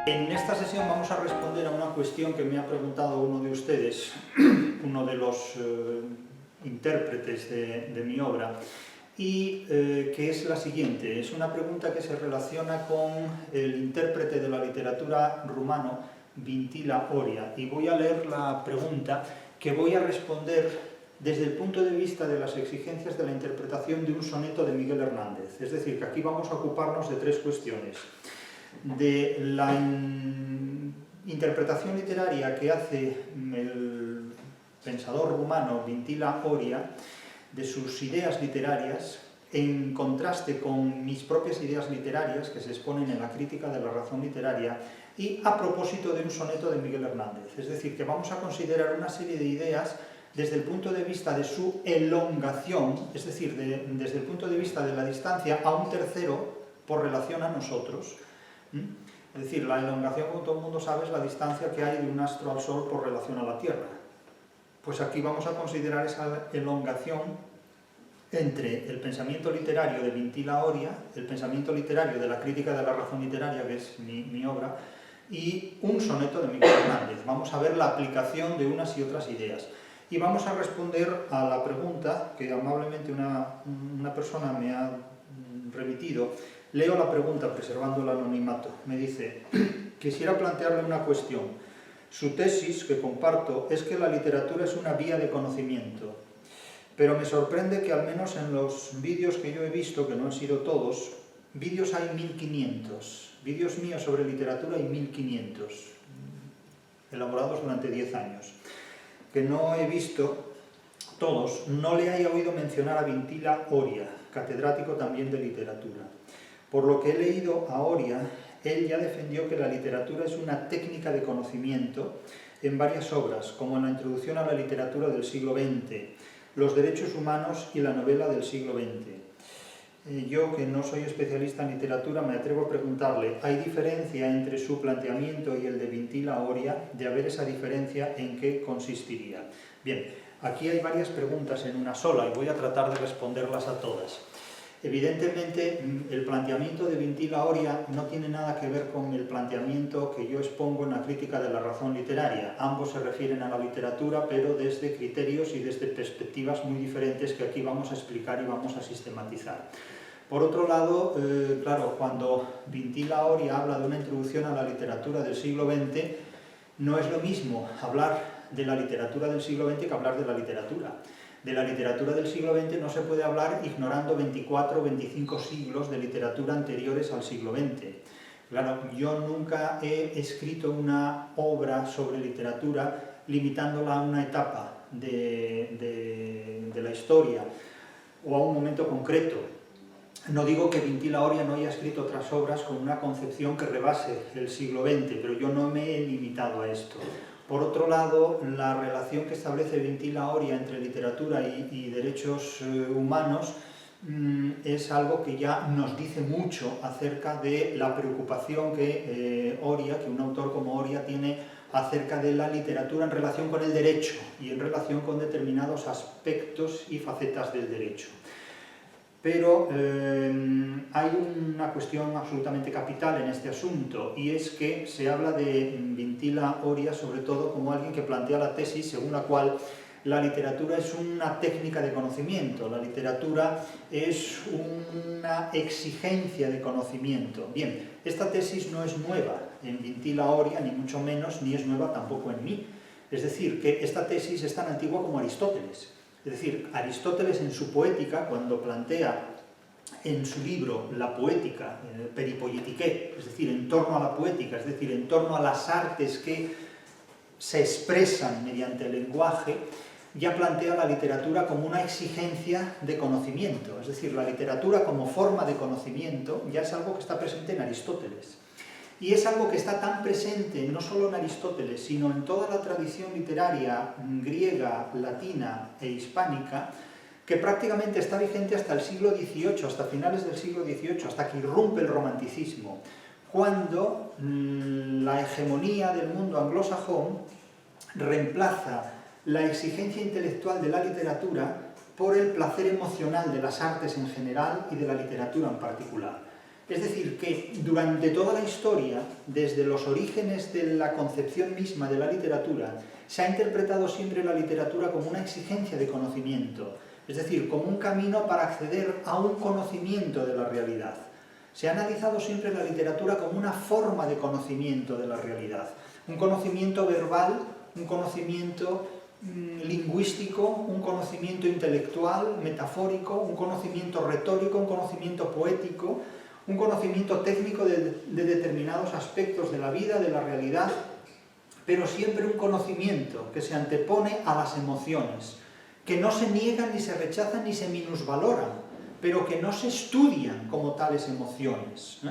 En esta sesión vamos a responder a una cuestión que me ha preguntado uno de ustedes, uno de los intérpretes de mi obra, y que es la siguiente. Es una pregunta que se relaciona con el intérprete de la literatura rumano, Vintila Oria, y voy a leer la pregunta que voy a responder desde el punto de vista de las exigencias de la interpretación de un soneto de Miguel Hernández. Es decir, que aquí vamos a ocuparnos de tres cuestiones: de la interpretación literaria que hace el pensador rumano Vintila Oria de sus ideas literarias, en contraste con mis propias ideas literarias que se exponen en la crítica de la razón literaria, y a propósito de un soneto de Miguel Hernández. Es decir, que vamos a considerar una serie de ideas desde el punto de vista de su elongación, es decir, desde el punto de vista de la distancia a un tercero por relación a nosotros. Es decir, la elongación, como todo el mundo sabe, es la distancia que hay de un astro al Sol por relación a la Tierra. Pues aquí vamos a considerar esa elongación entre el pensamiento literario de Vintila Oria, el pensamiento literario de la crítica de la razón literaria, que es mi obra, y un soneto de Miguel Hernández. Vamos a ver la aplicación de unas y otras ideas. Y vamos a responder a la pregunta que amablemente una persona me ha remitido. Leo la pregunta preservando el anonimato. Me dice: quisiera plantearle una cuestión. Su tesis, que comparto, es que la literatura es una vía de conocimiento. Pero me sorprende que al menos en los vídeos que yo he visto, que no han sido todos, vídeos hay 1500. Vídeos míos sobre literatura hay 1500, elaborados durante 10 años. Que no he visto todos, no le haya oído mencionar a Vintila Oria, catedrático también de literatura. Por lo que he leído a Oria, él ya defendió que la literatura es una técnica de conocimiento en varias obras, como en la Introducción a la literatura del siglo XX, Los derechos humanos y la novela del siglo XX. Yo, que no soy especialista en literatura, me atrevo a preguntarle: ¿hay diferencia entre su planteamiento y el de Vintila Oria? De haber esa diferencia, ¿en qué consistiría? Bien, aquí hay varias preguntas en una sola y voy a tratar de responderlas a todas. Evidentemente, el planteamiento de Vintila Oria no tiene nada que ver con el planteamiento que yo expongo en la crítica de la razón literaria. Ambos se refieren a la literatura, pero desde criterios y desde perspectivas muy diferentes que aquí vamos a explicar y vamos a sistematizar. Por otro lado, claro, cuando Vintila Oria habla de una introducción a la literatura del siglo XX, no es lo mismo hablar de la literatura del siglo XX que hablar de la literatura. De la literatura del siglo XX no se puede hablar ignorando 24 o 25 siglos de literatura anteriores al siglo XX. Claro, yo nunca he escrito una obra sobre literatura limitándola a una etapa de la historia o a un momento concreto. No digo que Vintila Oria no haya escrito otras obras con una concepción que rebase el siglo XX, pero yo no me he limitado a esto. Por otro lado, la relación que establece Vintila Oria entre literatura y derechos humanos es algo que ya nos dice mucho acerca de la preocupación que un autor como Oria tiene acerca de la literatura en relación con el derecho y en relación con determinados aspectos y facetas del derecho. Pero hay una cuestión absolutamente capital en este asunto, y es que se habla de Vintila Oria sobre todo como alguien que plantea la tesis según la cual la literatura es una técnica de conocimiento, la literatura es una exigencia de conocimiento. Bien, esta tesis no es nueva en Vintila Oria, ni mucho menos, ni es nueva tampoco en mí. Es decir, que esta tesis es tan antigua como Aristóteles. Es decir, Aristóteles en su poética, cuando plantea en su libro La poética, peripoietiké, es decir, en torno a la poética, es decir, en torno a las artes que se expresan mediante el lenguaje, ya plantea la literatura como una exigencia de conocimiento. Es decir, la literatura como forma de conocimiento ya es algo que está presente en Aristóteles. Y es algo que está tan presente no solo en Aristóteles, sino en toda la tradición literaria griega, latina e hispánica, que prácticamente está vigente hasta el siglo XVIII, hasta finales del siglo XVIII, hasta que irrumpe el romanticismo, cuando la hegemonía del mundo anglosajón reemplaza la exigencia intelectual de la literatura por el placer emocional de las artes en general y de la literatura en particular. Es decir, que durante toda la historia, desde los orígenes de la concepción misma de la literatura, se ha interpretado siempre la literatura como una exigencia de conocimiento, es decir, como un camino para acceder a un conocimiento de la realidad. Se ha analizado siempre la literatura como una forma de conocimiento de la realidad, un conocimiento verbal, un conocimiento lingüístico, un conocimiento intelectual, metafórico, un conocimiento retórico, un conocimiento poético, un conocimiento técnico de determinados aspectos de la vida, de la realidad, pero siempre un conocimiento que se antepone a las emociones, que no se niegan ni se rechazan ni se minusvaloran, pero que no se estudian como tales emociones.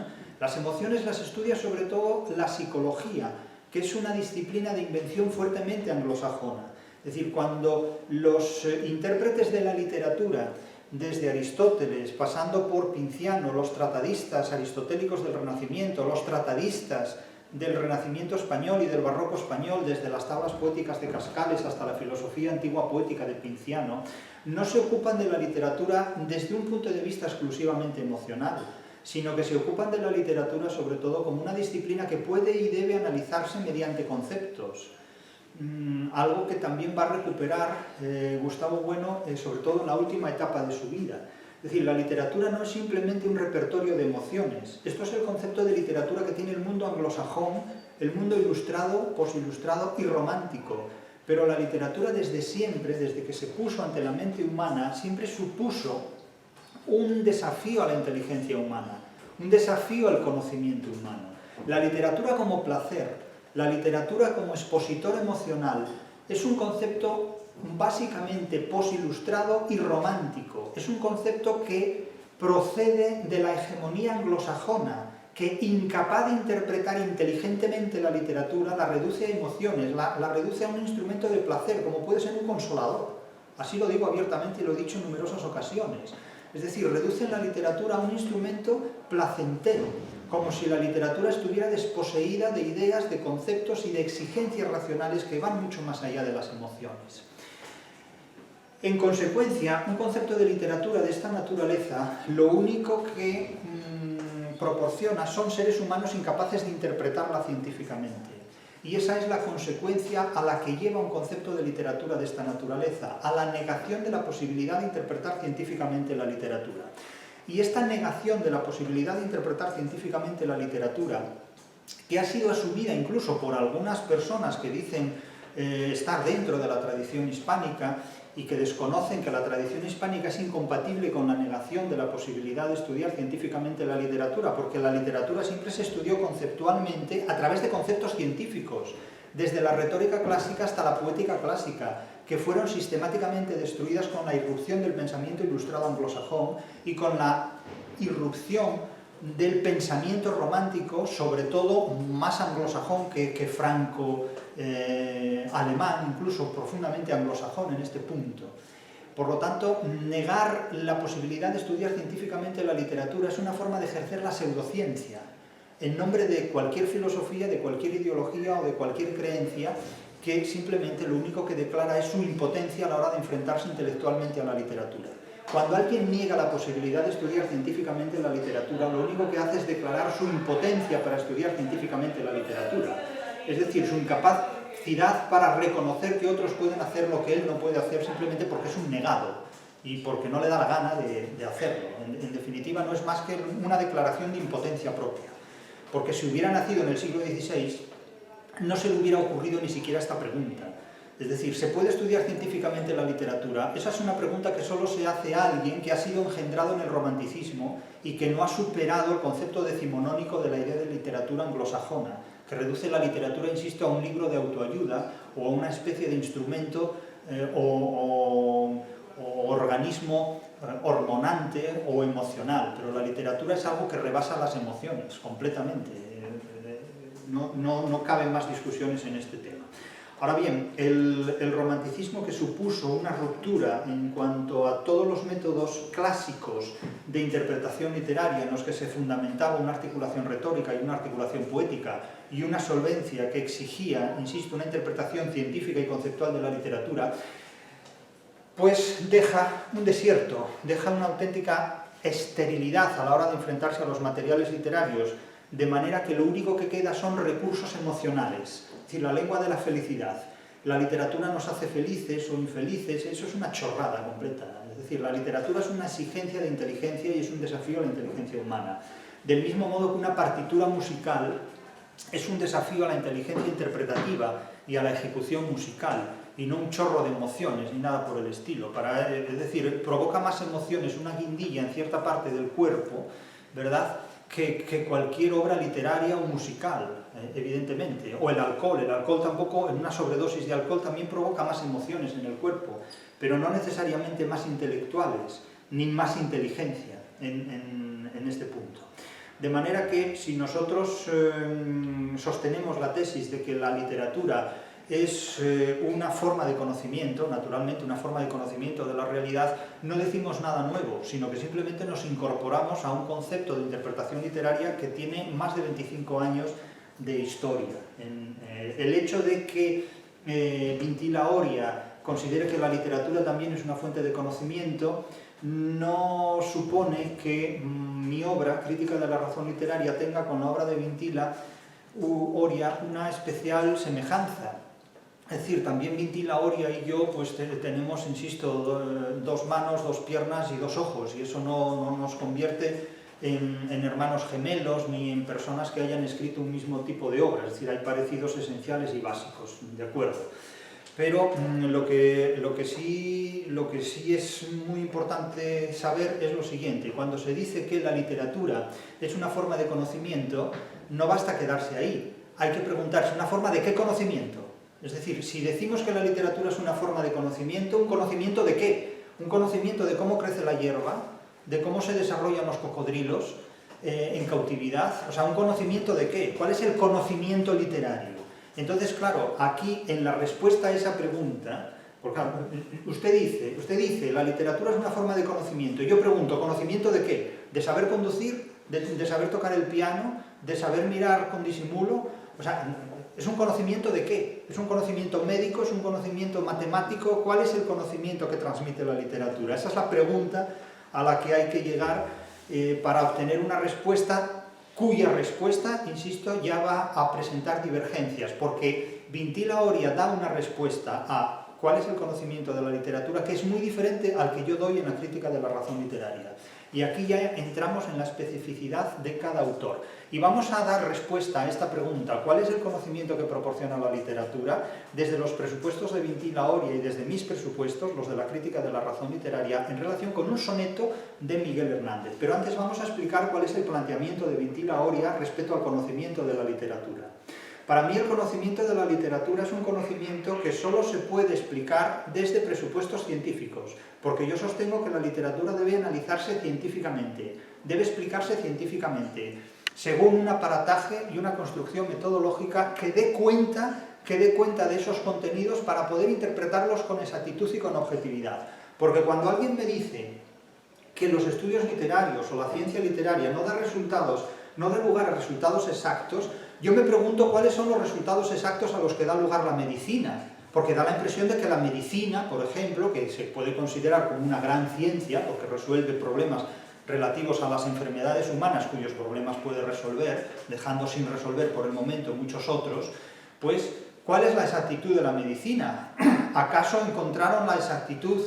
Las emociones las estudia sobre todo la psicología, que es una disciplina de invención fuertemente anglosajona. Es decir, cuando los intérpretes de la literatura, desde Aristóteles, pasando por Pinciano, los tratadistas aristotélicos del Renacimiento, los tratadistas del Renacimiento español y del Barroco español, desde las tablas poéticas de Cascales hasta la filosofía antigua poética de Pinciano, no se ocupan de la literatura desde un punto de vista exclusivamente emocional, sino que se ocupan de la literatura sobre todo como una disciplina que puede y debe analizarse mediante conceptos. Algo que también va a recuperar Gustavo Bueno, sobre todo en la última etapa de su vida. Es decir, la literatura no es simplemente un repertorio de emociones. Esto es el concepto de literatura que tiene el mundo anglosajón, el mundo ilustrado, posilustrado y romántico. Pero la literatura desde siempre, desde que se puso ante la mente humana, siempre supuso un desafío a la inteligencia humana, un desafío al conocimiento humano. La literatura como placer, la literatura como expositor emocional, es un concepto básicamente posilustrado y romántico. Es un concepto que procede de la hegemonía anglosajona, que incapaz de interpretar inteligentemente la literatura, la reduce a emociones, la reduce a un instrumento de placer, como puede ser un consolador. Así lo digo abiertamente y lo he dicho en numerosas ocasiones. Es decir, reducen la literatura a un instrumento placentero, como si la literatura estuviera desposeída de ideas, de conceptos y de exigencias racionales que van mucho más allá de las emociones. En consecuencia, un concepto de literatura de esta naturaleza, lo único que proporciona son seres humanos incapaces de interpretarla científicamente. Y esa es la consecuencia a la que lleva un concepto de literatura de esta naturaleza, a la negación de la posibilidad de interpretar científicamente la literatura. Y esta negación de la posibilidad de interpretar científicamente la literatura, que ha sido asumida incluso por algunas personas que dicen estar dentro de la tradición hispánica y que desconocen que la tradición hispánica es incompatible con la negación de la posibilidad de estudiar científicamente la literatura, porque la literatura siempre se estudió conceptualmente a través de conceptos científicos, desde la retórica clásica hasta la poética clásica, que fueron sistemáticamente destruidas con la irrupción del pensamiento ilustrado anglosajón y con la irrupción del pensamiento romántico, sobre todo más anglosajón que franco-alemán, incluso profundamente anglosajón en este punto. Por lo tanto, negar la posibilidad de estudiar científicamente la literatura es una forma de ejercer la pseudociencia, en nombre de cualquier filosofía, de cualquier ideología o de cualquier creencia que simplemente lo único que declara es su impotencia a la hora de enfrentarse intelectualmente a la literatura. Cuando alguien niega la posibilidad de estudiar científicamente la literatura, lo único que hace es declarar su impotencia para estudiar científicamente la literatura. Es decir, su incapacidad para reconocer que otros pueden hacer lo que él no puede hacer simplemente porque es un negado y porque no le da la gana de hacerlo. En definitiva, no es más que una declaración de impotencia propia. Porque si hubiera nacido en el siglo XVI, no se le hubiera ocurrido ni siquiera esta pregunta. Es decir, ¿se puede estudiar científicamente la literatura? Esa es una pregunta que solo se hace a alguien que ha sido engendrado en el romanticismo y que no ha superado el concepto decimonónico de la idea de literatura anglosajona, que reduce la literatura, insisto, a un libro de autoayuda o a una especie de instrumento o organismo hormonante o emocional. Pero la literatura es algo que rebasa las emociones completamente. No caben más discusiones en este tema. Ahora bien, el romanticismo, que supuso una ruptura en cuanto a todos los métodos clásicos de interpretación literaria en los que se fundamentaba una articulación retórica y una articulación poética y una solvencia que exigía, insisto, una interpretación científica y conceptual de la literatura, pues deja un desierto, deja una auténtica esterilidad a la hora de enfrentarse a los materiales literarios, de manera que lo único que queda son recursos emocionales, es decir, la lengua de la felicidad. La literatura nos hace felices o infelices, eso es una chorrada completa. Es decir, la literatura es una exigencia de inteligencia y es un desafío a la inteligencia humana. Del mismo modo que una partitura musical es un desafío a la inteligencia interpretativa y a la ejecución musical, y no un chorro de emociones ni nada por el estilo. Es decir, provoca más emociones una guindilla en cierta parte del cuerpo, ¿verdad?, que cualquier obra literaria o musical, evidentemente. O el alcohol tampoco, en una sobredosis de alcohol también provoca más emociones en el cuerpo, pero no necesariamente más intelectuales, ni más inteligencia en este punto. De manera que si nosotros sostenemos la tesis de que la literatura es una forma de conocimiento, naturalmente una forma de conocimiento de la realidad, no decimos nada nuevo, sino que simplemente nos incorporamos a un concepto de interpretación literaria que tiene más de 25 años de historia. El hecho de que Vintila Oria considere que la literatura también es una fuente de conocimiento no supone que mi obra, Crítica de la razón literaria, tenga con la obra de Vintila Oria una especial semejanza. Es decir, también Vintila Oria y yo pues tenemos, insisto, dos manos, dos piernas y dos ojos, y eso no nos convierte en hermanos gemelos ni en personas que hayan escrito un mismo tipo de obra. Es decir, hay parecidos esenciales y básicos, de acuerdo. Pero lo que sí es muy importante saber es lo siguiente: cuando se dice que la literatura es una forma de conocimiento, no basta quedarse ahí, hay que preguntarse, ¿una forma de qué conocimiento? Es decir, si decimos que la literatura es una forma de conocimiento, ¿un conocimiento de qué? Un conocimiento de cómo crece la hierba, de cómo se desarrollan los cocodrilos en cautividad, o sea, ¿un conocimiento de qué? ¿Cuál es el conocimiento literario? Entonces, claro, aquí en la respuesta a esa pregunta, porque usted dice, la literatura es una forma de conocimiento, y yo pregunto, ¿conocimiento de qué? ¿De saber conducir? ¿De saber tocar el piano? ¿De saber mirar con disimulo? O sea, ¿es un conocimiento de qué? ¿Es un conocimiento médico? ¿Es un conocimiento matemático? ¿Cuál es el conocimiento que transmite la literatura? Esa es la pregunta a la que hay que llegar para obtener una respuesta cuya respuesta, insisto, ya va a presentar divergencias, porque Vintila Oria da una respuesta a cuál es el conocimiento de la literatura que es muy diferente al que yo doy en la Crítica de la razón literaria. Y aquí ya entramos en la especificidad de cada autor. Y vamos a dar respuesta a esta pregunta: ¿cuál es el conocimiento que proporciona la literatura? Desde los presupuestos de Vintila Oria y desde mis presupuestos, los de la Crítica de la razón literaria, en relación con un soneto de Miguel Hernández. Pero antes vamos a explicar cuál es el planteamiento de Vintila Oria respecto al conocimiento de la literatura. Para mí el conocimiento de la literatura es un conocimiento que solo se puede explicar desde presupuestos científicos, porque yo sostengo que la literatura debe analizarse científicamente, debe explicarse científicamente, según un aparataje y una construcción metodológica que dé cuenta de esos contenidos para poder interpretarlos con exactitud y con objetividad. Porque cuando alguien me dice que los estudios literarios o la ciencia literaria no da lugar a resultados exactos, yo me pregunto cuáles son los resultados exactos a los que da lugar la medicina, porque da la impresión de que la medicina, por ejemplo, que se puede considerar como una gran ciencia, porque resuelve problemas relativos a las enfermedades humanas, cuyos problemas puede resolver, dejando sin resolver por el momento muchos otros, pues, ¿cuál es la exactitud de la medicina? ¿Acaso encontraron la exactitud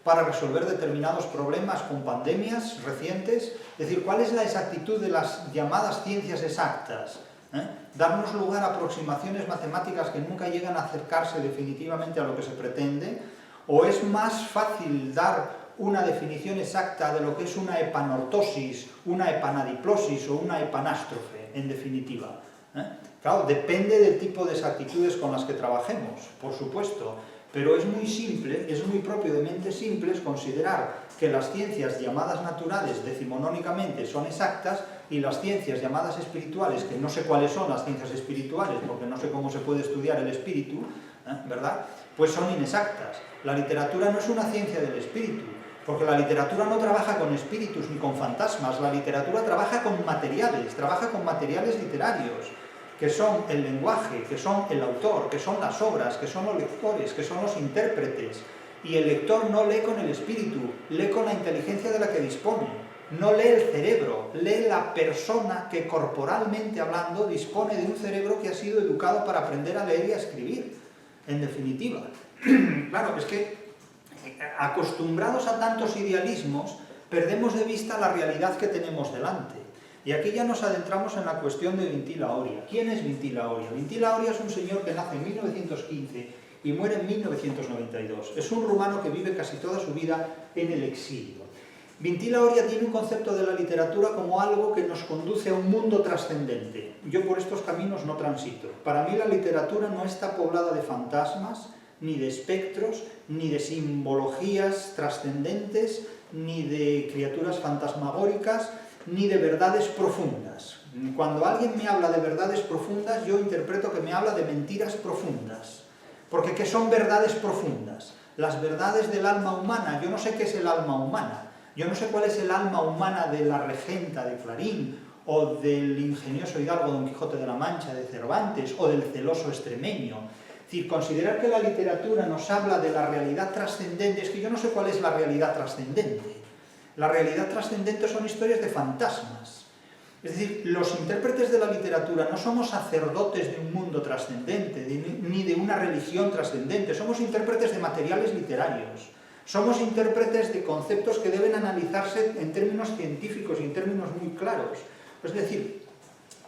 para resolver determinados problemas con pandemias recientes? Es decir, ¿cuál es la exactitud de las llamadas ciencias exactas? Darnos lugar a aproximaciones matemáticas que nunca llegan a acercarse definitivamente a lo que se pretende, o es más fácil dar una definición exacta de lo que es una epanortosis, una epanadiplosis o una epanástrofe, en definitiva. Claro, depende del tipo de exactitudes con las que trabajemos, por supuesto, pero es muy simple, es muy propio de mentes simples considerar que las ciencias llamadas naturales decimonónicamente son exactas y las ciencias llamadas espirituales, que no sé cuáles son las ciencias espirituales, porque no sé cómo se puede estudiar el espíritu, ¿verdad?, pues son inexactas. La literatura no es una ciencia del espíritu, porque la literatura no trabaja con espíritus ni con fantasmas, la literatura trabaja con materiales literarios, que son el lenguaje, que son el autor, que son las obras, que son los lectores, que son los intérpretes. Y el lector no lee con el espíritu, lee con la inteligencia de la que dispone. no lee el cerebro, lee la persona que corporalmente hablando dispone de un cerebro que ha sido educado para aprender a leer y a escribir, en definitiva. Claro, es que acostumbrados a tantos idealismos, perdemos de vista la realidad que tenemos delante. Y aquí ya nos adentramos en la cuestión de Vintila Oria. ¿Quién es Vintila Oria? Vintila Oria es un señor que nace en 1915 y muere en 1992. Es un rumano que vive casi toda su vida en el exilio. Vintila Oria tiene un concepto de la literatura como algo que nos conduce a un mundo trascendente. Yo por estos caminos no transito. Para mí la literatura no está poblada de fantasmas, ni de espectros, ni de simbologías trascendentes, ni de criaturas fantasmagóricas, ni de verdades profundas. Cuando alguien me habla de verdades profundas, yo interpreto que me habla de mentiras profundas. Porque ¿qué son verdades profundas? Las verdades del alma humana. Yo no sé qué es el alma humana. Yo no sé cuál es el alma humana de la regenta de Clarín, o del ingenioso hidalgo Don Quijote de la Mancha de Cervantes, o del celoso extremeño. Es decir, considerar que la literatura nos habla de la realidad trascendente, es que yo no sé cuál es la realidad trascendente. La realidad trascendente son historias de fantasmas. Es decir, los intérpretes de la literatura no somos sacerdotes de un mundo trascendente, ni de una religión trascendente, somos intérpretes de materiales literarios. Somos intérpretes de conceptos que deben analizarse en términos científicos y en términos muy claros. Es decir,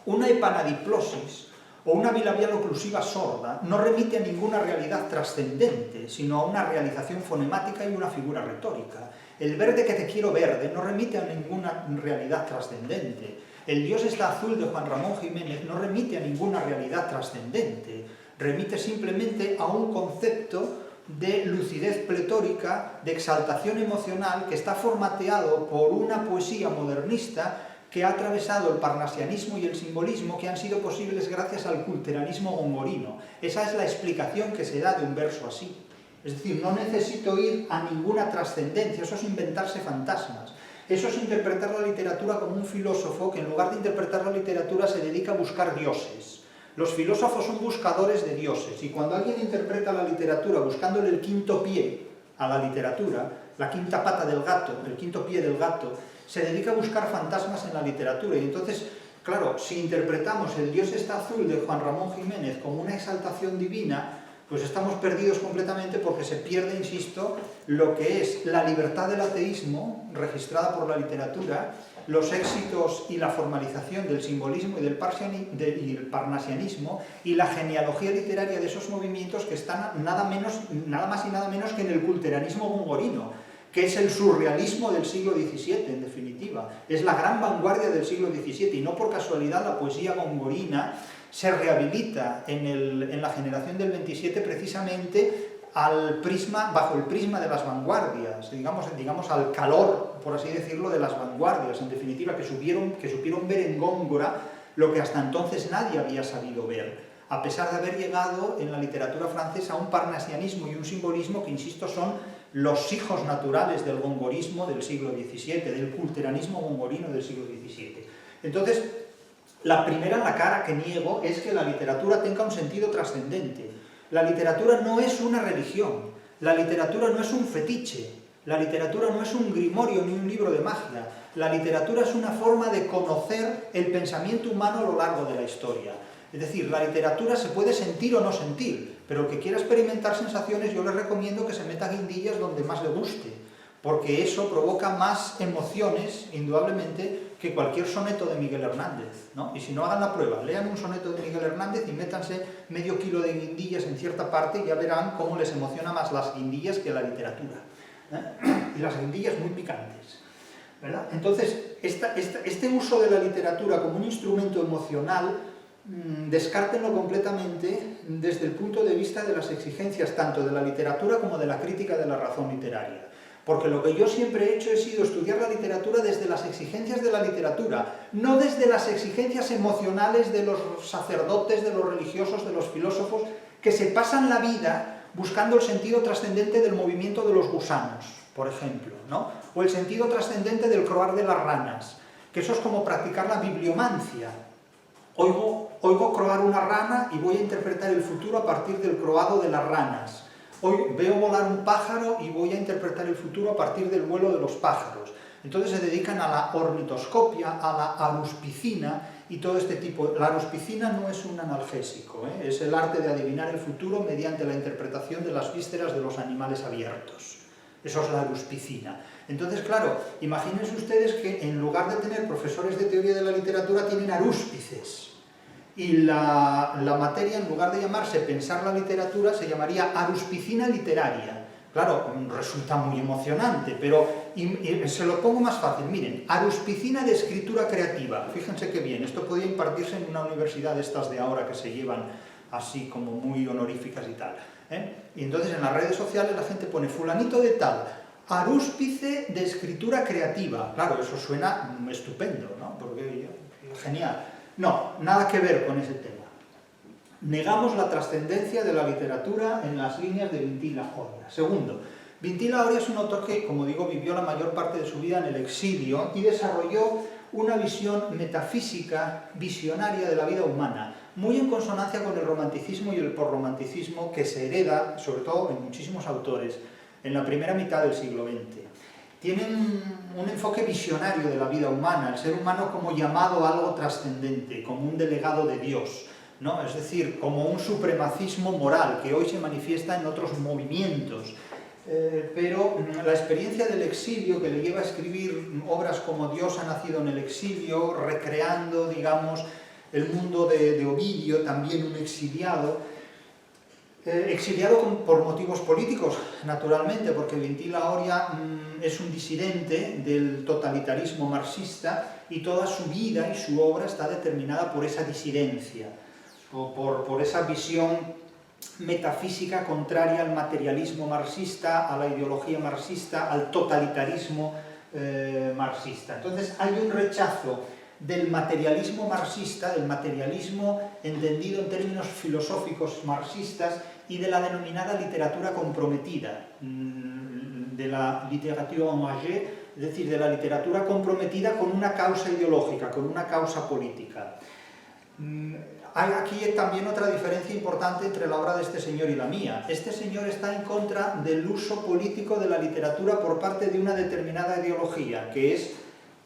una epanadiplosis o una bilabial oclusiva sorda no remite a ninguna realidad trascendente, sino a una realización fonemática y una figura retórica. El verde que te quiero verde no remite a ninguna realidad trascendente. El Dios está azul de Juan Ramón Jiménez no remite a ninguna realidad trascendente. Remite simplemente a un concepto de lucidez pletórica, de exaltación emocional, que está formateado por una poesía modernista que ha atravesado el parnasianismo y el simbolismo, que han sido posibles gracias al culteranismo gongorino. Esa es la explicación que se da de un verso así. Es decir, no necesito ir a ninguna trascendencia, eso es inventarse fantasmas. Eso es interpretar la literatura como un filósofo que en lugar de interpretar la literatura se dedica a buscar dioses. Los filósofos son buscadores de dioses, y cuando alguien interpreta la literatura buscándole el quinto pie a la literatura, la quinta pata del gato, el quinto pie del gato, se dedica a buscar fantasmas en la literatura. Y entonces, claro, si interpretamos el Dios está azul de Juan Ramón Jiménez como una exaltación divina, pues estamos perdidos completamente, porque se pierde, insisto, lo que es la libertad del ateísmo registrada por la literatura, los éxitos y la formalización del simbolismo y del parnasianismo, y la genealogía literaria de esos movimientos que están nada más y nada menos que en el culteranismo gongorino, que es el surrealismo del siglo XVII, en definitiva. Es la gran vanguardia del siglo XVII, y no por casualidad la poesía gongorina se rehabilita en la generación del 27 precisamente bajo el prisma de las vanguardias, digamos al calor, por así decirlo, de las vanguardias, en definitiva, que supieron ver en Góngora lo que hasta entonces nadie había sabido ver, a pesar de haber llegado en la literatura francesa a un parnasianismo y un simbolismo que, insisto, son los hijos naturales del gongorismo del siglo XVII, del culteranismo gongorino del siglo XVII. Entonces, la cara que niego es que la literatura tenga un sentido trascendente. La literatura no es una religión, la literatura no es un fetiche, la literatura no es un grimorio ni un libro de magia, la literatura es una forma de conocer el pensamiento humano a lo largo de la historia. Es decir, la literatura se puede sentir o no sentir, pero el que quiera experimentar sensaciones yo le recomiendo que se meta guindillas donde más le guste, porque eso provoca más emociones, indudablemente, que cualquier soneto de Miguel Hernández, ¿no? Y si no, hagan la prueba, lean un soneto de Miguel Hernández y métanse medio kilo de guindillas en cierta parte y ya verán cómo les emociona más las guindillas que la literatura, ¿eh? Y las guindillas muy picantes, ¿verdad? Entonces, este uso de la literatura como un instrumento emocional, descártenlo completamente desde el punto de vista de las exigencias tanto de la literatura como de la crítica de la razón literaria. Porque lo que yo siempre he hecho ha sido estudiar la literatura desde las exigencias de la literatura, no desde las exigencias emocionales de los sacerdotes, de los religiosos, de los filósofos, que se pasan la vida buscando el sentido trascendente del movimiento de los gusanos, por ejemplo, ¿no? O el sentido trascendente del croar de las ranas, que eso es como practicar la bibliomancia. Oigo croar una rana y voy a interpretar el futuro a partir del croado de las ranas. Hoy veo volar un pájaro y voy a interpretar el futuro a partir del vuelo de los pájaros. Entonces se dedican a la ornitoscopia, a la aruspicina y todo este tipo. La aruspicina no es un analgésico, es el arte de adivinar el futuro mediante la interpretación de las vísceras de los animales abiertos. Eso es la aruspicina. Entonces, claro, imagínense ustedes que en lugar de tener profesores de teoría de la literatura, tienen arúspices. Y la materia, en lugar de llamarse pensar la literatura, se llamaría aruspicina literaria. Claro, resulta muy emocionante, pero se lo pongo más fácil. Miren, aruspicina de escritura creativa. Fíjense qué bien, esto podría impartirse en una universidad de estas de ahora que se llevan así como muy honoríficas y tal. Y entonces en las redes sociales la gente pone fulanito de tal, arúspice de escritura creativa. Claro, eso suena estupendo, ¿no? Porque genial. No, nada que ver con ese tema. Negamos la trascendencia de la literatura en las líneas de Vintil Oria. Segundo, Vintil Oria es un autor que, como digo, vivió la mayor parte de su vida en el exilio y desarrolló una visión metafísica, visionaria de la vida humana, muy en consonancia con el romanticismo y el posromanticismo que se hereda, sobre todo en muchísimos autores, en la primera mitad del siglo XX. Tienen un enfoque visionario de la vida humana, el ser humano como llamado a algo trascendente, como un delegado de Dios, ¿no? Es decir, como un supremacismo moral que hoy se manifiesta en otros movimientos. Pero la experiencia del exilio que le lleva a escribir obras como Dios ha nacido en el exilio, recreando, digamos, el mundo de Ovidio, también un exiliado, por motivos políticos, naturalmente, porque Vintil Oria es un disidente del totalitarismo marxista y toda su vida y su obra está determinada por esa disidencia, por esa visión metafísica contraria al materialismo marxista, a la ideología marxista, al totalitarismo marxista. Entonces hay un rechazo del materialismo marxista, del materialismo entendido en términos filosóficos marxistas, y de la denominada literatura comprometida, de la literature engagée, es decir, de la literatura comprometida con una causa ideológica, con una causa política. Hay aquí también otra diferencia importante entre la obra de este señor y la mía. Este señor está en contra del uso político de la literatura por parte de una determinada ideología, que es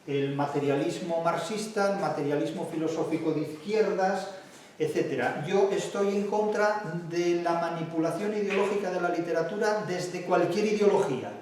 el materialismo marxista, el materialismo filosófico de izquierdas, etc. Yo estoy en contra de la manipulación ideológica de la literatura desde cualquier ideología.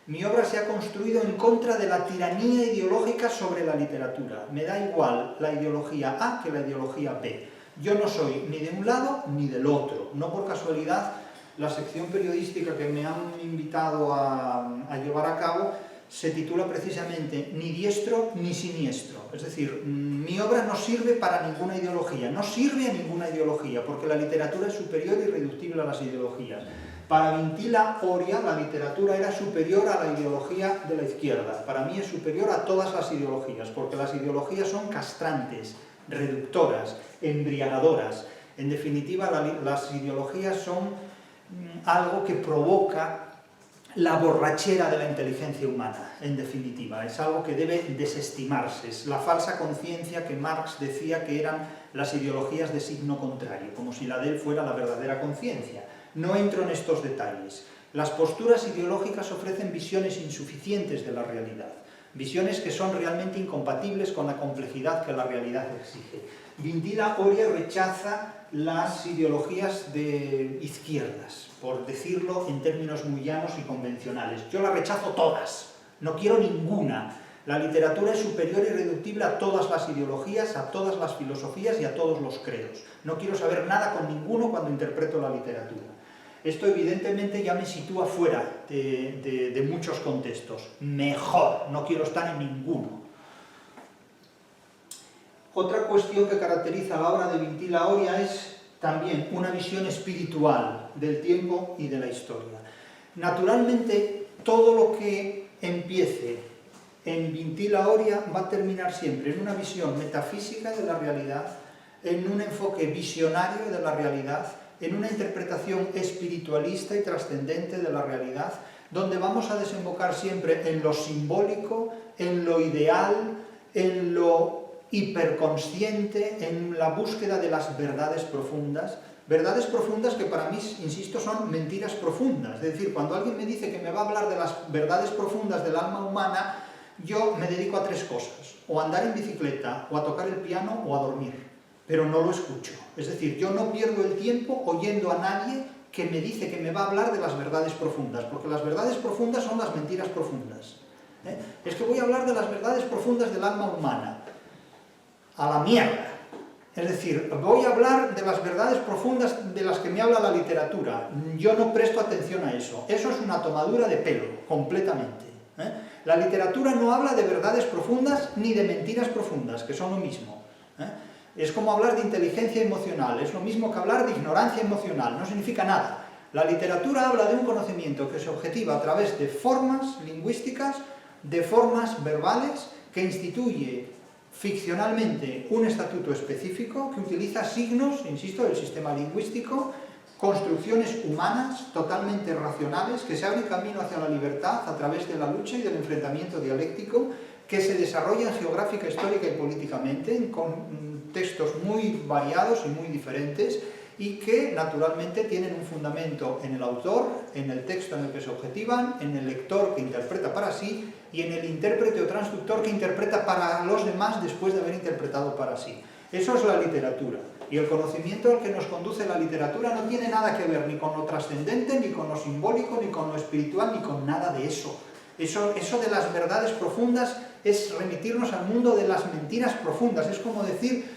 Mi obra se ha construido en contra de la tiranía ideológica sobre la literatura. Me da igual la ideología A que la ideología B. Yo no soy ni de un lado ni del otro. No por casualidad, la sección periodística que me han invitado a llevar a cabo se titula precisamente Ni diestro ni siniestro. Es decir, mi obra no sirve para ninguna ideología, no sirve a ninguna ideología, porque la literatura es superior y irreductible a las ideologías. Para Vintil Oria, la literatura era superior a la ideología de la izquierda. Para mí es superior a todas las ideologías, porque las ideologías son castrantes, reductoras, embriagadoras. En definitiva, las ideologías son algo que provoca la borrachera de la inteligencia humana, en definitiva. Es algo que debe desestimarse. Es la falsa conciencia que Marx decía que eran las ideologías de signo contrario, como si la de él fuera la verdadera conciencia. No entro en estos detalles. Las posturas ideológicas ofrecen visiones insuficientes de la realidad, visiones que son realmente incompatibles con la complejidad que la realidad exige. Vintil Oria rechaza las ideologías de izquierdas, por decirlo en términos muy llanos y convencionales. Yo las rechazo todas, no quiero ninguna. La literatura es superior y irreductible a todas las ideologías, a todas las filosofías y a todos los credos. No quiero saber nada con ninguno cuando interpreto la literatura. Esto evidentemente ya me sitúa fuera de muchos contextos. Mejor, no quiero estar en ninguno. Otra cuestión que caracteriza la obra de Vintil Oria es también una visión espiritual del tiempo y de la historia. Naturalmente, todo lo que empiece en Vintil Oria va a terminar siempre en una visión metafísica de la realidad, en un enfoque visionario de la realidad, en una interpretación espiritualista y trascendente de la realidad, donde vamos a desembocar siempre en lo simbólico, en lo ideal, en lo hiperconsciente, en la búsqueda de las verdades profundas que para mí, insisto, son mentiras profundas. Es decir, cuando alguien me dice que me va a hablar de las verdades profundas del alma humana, yo me dedico a 3 cosas, o a andar en bicicleta, o a tocar el piano, o a dormir, pero no lo escucho. Es decir, yo no pierdo el tiempo oyendo a nadie que me dice que me va a hablar de las verdades profundas, porque las verdades profundas son las mentiras profundas. Es que voy a hablar de las verdades profundas del alma humana. A la mierda. Es decir, voy a hablar de las verdades profundas de las que me habla la literatura. Yo no presto atención a eso. Eso es una tomadura de pelo, completamente. La literatura no habla de verdades profundas ni de mentiras profundas, que son lo mismo. Es como hablar de inteligencia emocional, es lo mismo que hablar de ignorancia emocional, no significa nada. La literatura habla de un conocimiento que se objetiva a través de formas lingüísticas, de formas verbales, que instituye ficcionalmente un estatuto específico, que utiliza signos, insisto, del sistema lingüístico, construcciones humanas totalmente racionales, que se abren camino hacia la libertad a través de la lucha y del enfrentamiento dialéctico, que se desarrollan geográfica, histórica y políticamente, en contextos muy variados y muy diferentes, y que naturalmente tienen un fundamento en el autor, en el texto en el que se objetivan, en el lector que interpreta para sí y en el intérprete o transductor que interpreta para los demás después de haber interpretado para sí. Eso es la literatura. Y el conocimiento al que nos conduce la literatura no tiene nada que ver ni con lo trascendente, ni con lo simbólico, ni con lo espiritual, ni con nada de eso. Eso de las verdades profundas es remitirnos al mundo de las mentiras profundas. Es como decir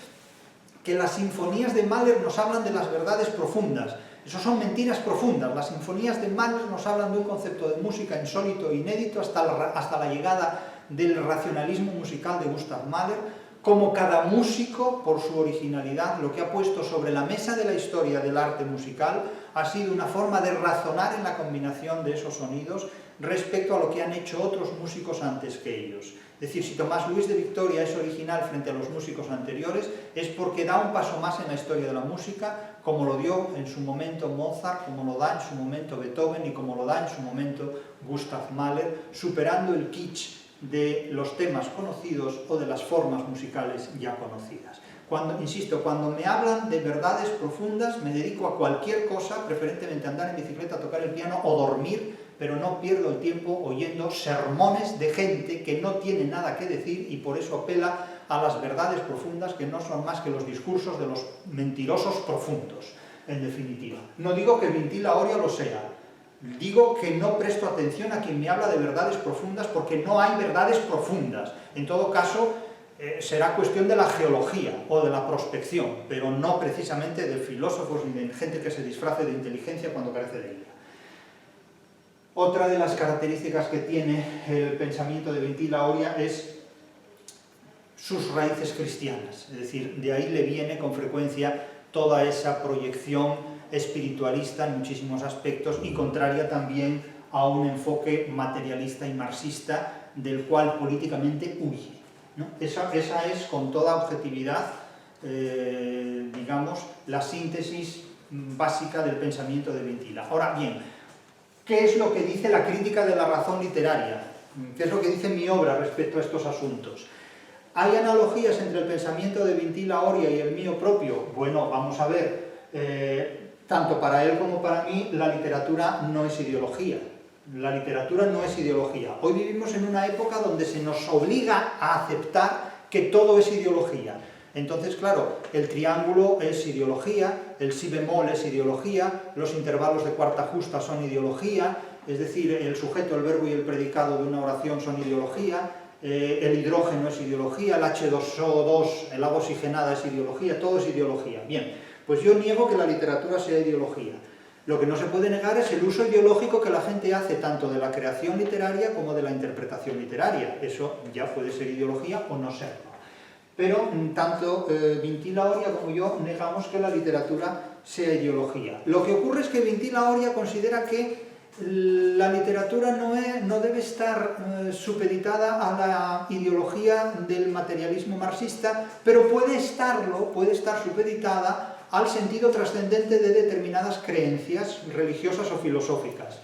que las sinfonías de Mahler nos hablan de las verdades profundas. Eso son mentiras profundas. Las sinfonías de Mahler nos hablan de un concepto de música insólito e inédito hasta la llegada del racionalismo musical de Gustav Mahler, como cada músico, por su originalidad, lo que ha puesto sobre la mesa de la historia del arte musical ha sido una forma de razonar en la combinación de esos sonidos respecto a lo que han hecho otros músicos antes que ellos. Es decir, si Tomás Luis de Victoria es original frente a los músicos anteriores, es porque da un paso más en la historia de la música, como lo dio en su momento Mozart, como lo da en su momento Beethoven y como lo da en su momento Gustav Mahler, superando el kitsch de los temas conocidos o de las formas musicales ya conocidas. Insisto, cuando me hablan de verdades profundas, me dedico a cualquier cosa, preferentemente andar en bicicleta, tocar el piano o dormir, pero no pierdo el tiempo oyendo sermones de gente que no tiene nada que decir y por eso apela a las verdades profundas, que no son más que los discursos de los mentirosos profundos, en definitiva. No digo que Vintil Auria lo sea, digo que no presto atención a quien me habla de verdades profundas porque no hay verdades profundas. En todo caso, será cuestión de la geología o de la prospección, pero no precisamente de filósofos ni de gente que se disfrace de inteligencia cuando carece de ella. Otra de las características que tiene el pensamiento de Vintil Auria es sus raíces cristianas, es decir, de ahí le viene con frecuencia toda esa proyección espiritualista en muchísimos aspectos y contraria también a un enfoque materialista y marxista del cual políticamente huye, ¿no? Esa es con toda objetividad, digamos, la síntesis básica del pensamiento de Vintil. Ahora bien, ¿qué es lo que dice la crítica de la razón literaria? ¿Qué es lo que dice mi obra respecto a estos asuntos? ¿Hay analogías entre el pensamiento de Vintil Auria y el mío propio? Bueno, vamos a ver. Tanto para él como para mí, la literatura no es ideología. La literatura no es ideología. Hoy vivimos en una época donde se nos obliga a aceptar que todo es ideología. Entonces, claro, el triángulo es ideología, el si bemol es ideología, los intervalos de cuarta justa son ideología, es decir, el sujeto, el verbo y el predicado de una oración son ideología, el hidrógeno es ideología, el H2O2, el agua oxigenada es ideología, todo es ideología. Bien, pues yo niego que la literatura sea ideología. Lo que no se puede negar es el uso ideológico que la gente hace tanto de la creación literaria como de la interpretación literaria. Eso ya puede ser ideología o no serlo. Pero tanto Vintil Auria como yo negamos que la literatura sea ideología. Lo que ocurre es que Vintil Auria considera que la literatura no debe estar supeditada a la ideología del materialismo marxista, pero puede estar supeditada al sentido trascendente de determinadas creencias religiosas o filosóficas.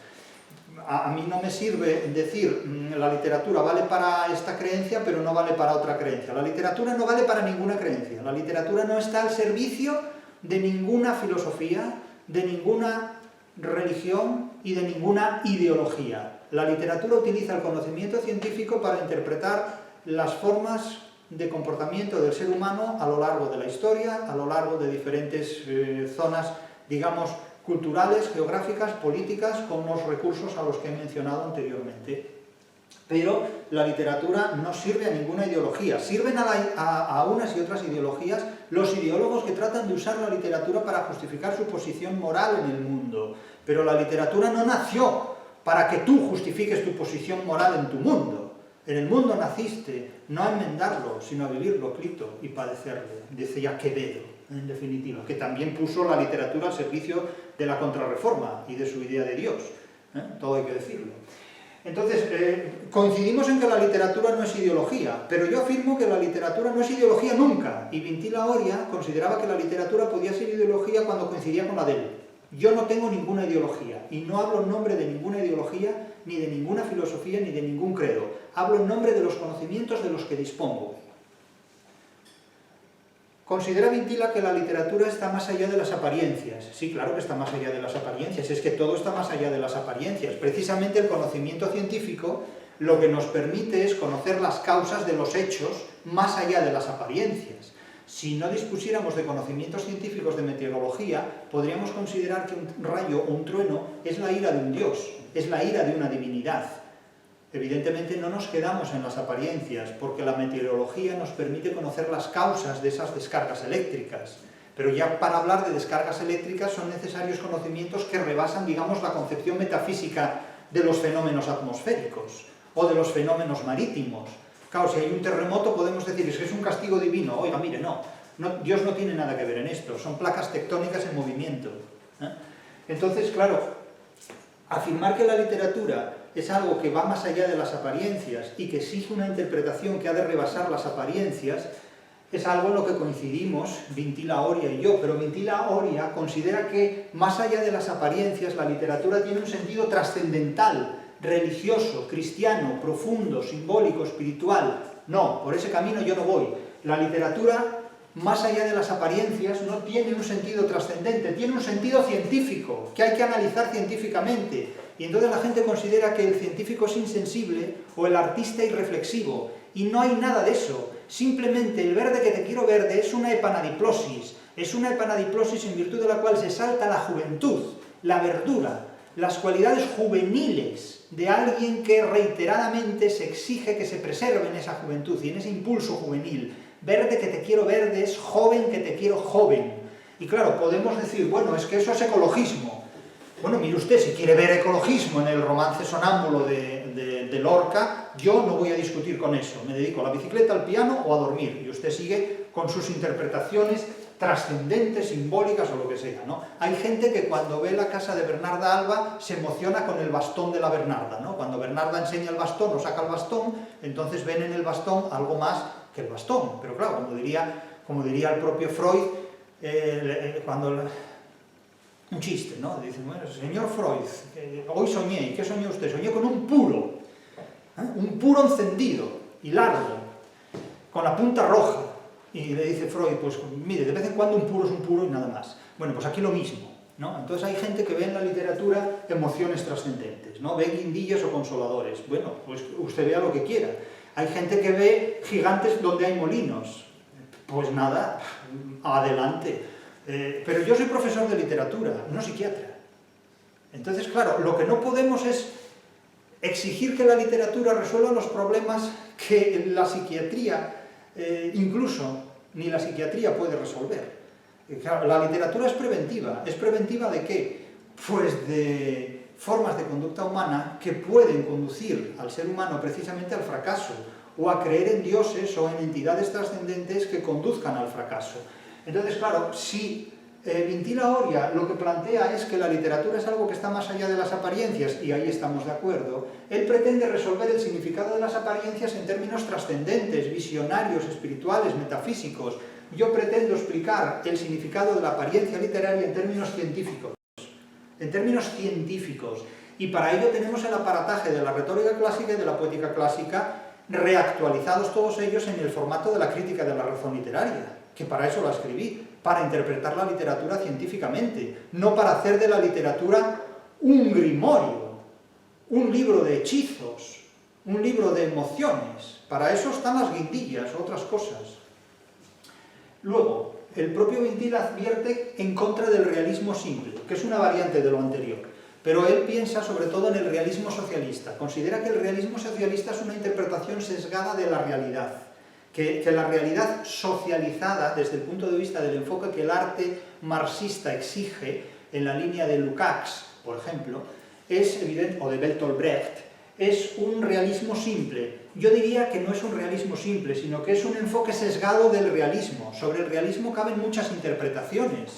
A mí no me sirve decir la literatura vale para esta creencia pero no vale para otra creencia. La literatura no vale para ninguna creencia. La literatura no está al servicio de ninguna filosofía, de ninguna religión y de ninguna ideología. La literatura utiliza el conocimiento científico para interpretar las formas de comportamiento del ser humano a lo largo de la historia, a lo largo de diferentes zonas, digamos, culturales, geográficas, políticas, con los recursos a los que he mencionado anteriormente. Pero la literatura no sirve a ninguna ideología. Sirven a unas y otras ideologías los ideólogos que tratan de usar la literatura para justificar su posición moral en el mundo. Pero la literatura no nació para que tú justifiques tu posición moral en tu mundo. En el mundo naciste no a enmendarlo, sino a vivirlo, Clito, y padecerlo, decía Quevedo, en definitiva, que también puso la literatura al servicio de la contrarreforma y de su idea de Dios. Todo hay que decirlo. Entonces, coincidimos en que la literatura no es ideología, pero yo afirmo que la literatura no es ideología nunca, y Vintila Oria consideraba que la literatura podía ser ideología cuando coincidía con la de él. Yo no tengo ninguna ideología, y no hablo en nombre de ninguna ideología, ni de ninguna filosofía, ni de ningún credo. Hablo en nombre de los conocimientos de los que dispongo. Considera Vintila que la literatura está más allá de las apariencias. Sí, claro que está más allá de las apariencias, es que todo está más allá de las apariencias. Precisamente el conocimiento científico lo que nos permite es conocer las causas de los hechos más allá de las apariencias. Si no dispusiéramos de conocimientos científicos de meteorología, podríamos considerar que un rayo o un trueno es la ira de un dios, es la ira de una divinidad. Evidentemente no nos quedamos en las apariencias, porque la meteorología nos permite conocer las causas de esas descargas eléctricas. Pero ya para hablar de descargas eléctricas son necesarios conocimientos que rebasan, digamos, la concepción metafísica de los fenómenos atmosféricos o de los fenómenos marítimos. Claro, si hay un terremoto podemos decir, es que es un castigo divino. Oiga, mire, no, Dios no tiene nada que ver en esto, son placas tectónicas en movimiento. Entonces, claro, afirmar que la literatura es algo que va más allá de las apariencias y que exige una interpretación que ha de rebasar las apariencias, es algo en lo que coincidimos Vintila Oria y yo, pero Vintila Oria considera que más allá de las apariencias la literatura tiene un sentido trascendental, religioso, cristiano, profundo, simbólico, espiritual. No, por ese camino yo no voy. La literatura, más allá de las apariencias, no tiene un sentido trascendente, tiene un sentido científico, que hay que analizar científicamente. Y entonces la gente considera que el científico es insensible o el artista irreflexivo. Y no hay nada de eso. Simplemente el verde que te quiero verde es una epanadiplosis. Es una epanadiplosis en virtud de la cual se salta la juventud, la verdura, las cualidades juveniles de alguien que reiteradamente se exige que se preserve en esa juventud y en ese impulso juvenil. Verde que te quiero verde es joven que te quiero joven. Y claro, podemos decir, bueno, es que eso es ecologismo. Bueno, mire usted, si quiere ver ecologismo en el romance sonámbulo de Lorca, yo no voy a discutir con eso. Me dedico a la bicicleta, al piano o a dormir. Y usted sigue con sus interpretaciones trascendentes, simbólicas o lo que sea, ¿no? Hay gente que cuando ve la casa de Bernarda Alba se emociona con el bastón de la Bernarda, ¿no? Cuando Bernarda enseña el bastón o saca el bastón, entonces ven en el bastón algo más que el bastón. Pero claro, como diría el propio Freud, un chiste, ¿no? Dice, bueno, señor Freud, hoy soñé, ¿y qué soñó usted? Soñé con un puro encendido y largo, con la punta roja. Y le dice Freud, pues mire, de vez en cuando un puro es un puro y nada más. Bueno, pues aquí lo mismo, ¿no? Entonces hay gente que ve en la literatura emociones trascendentes, ¿no? Ve guindillas o consoladores. Bueno, pues usted vea lo que quiera. Hay gente que ve gigantes donde hay molinos. Pues nada, adelante. Pero yo soy profesor de literatura, no psiquiatra. Entonces, claro, lo que no podemos es exigir que la literatura resuelva los problemas que la psiquiatría, incluso ni la psiquiatría puede resolver. Claro, la literatura es preventiva. ¿Es preventiva de qué? Pues de formas de conducta humana que pueden conducir al ser humano precisamente al fracaso, o a creer en dioses o en entidades trascendentes que conduzcan al fracaso. Entonces, claro, si Vintila Oria lo que plantea es que la literatura es algo que está más allá de las apariencias, y ahí estamos de acuerdo, él pretende resolver el significado de las apariencias en términos trascendentes, visionarios, espirituales, metafísicos. Yo pretendo explicar el significado de la apariencia literaria en términos científicos. Y para ello tenemos el aparataje de la retórica clásica y de la poética clásica, reactualizados todos ellos en el formato de la crítica de la razón literaria, que para eso la escribí, para interpretar la literatura científicamente, no para hacer de la literatura un grimorio, un libro de hechizos, un libro de emociones. Para eso están las guindillas, otras cosas. Luego, el propio Vintil advierte en contra del realismo simple, que es una variante de lo anterior, pero él piensa sobre todo en el realismo socialista. Considera que el realismo socialista es una interpretación sesgada de la realidad, que la realidad socializada, desde el punto de vista del enfoque que el arte marxista exige, en la línea de Lukács, por ejemplo, es evidente, o de Bertolt Brecht, es un realismo simple. Yo diría que no es un realismo simple, sino que es un enfoque sesgado del realismo. Sobre el realismo caben muchas interpretaciones.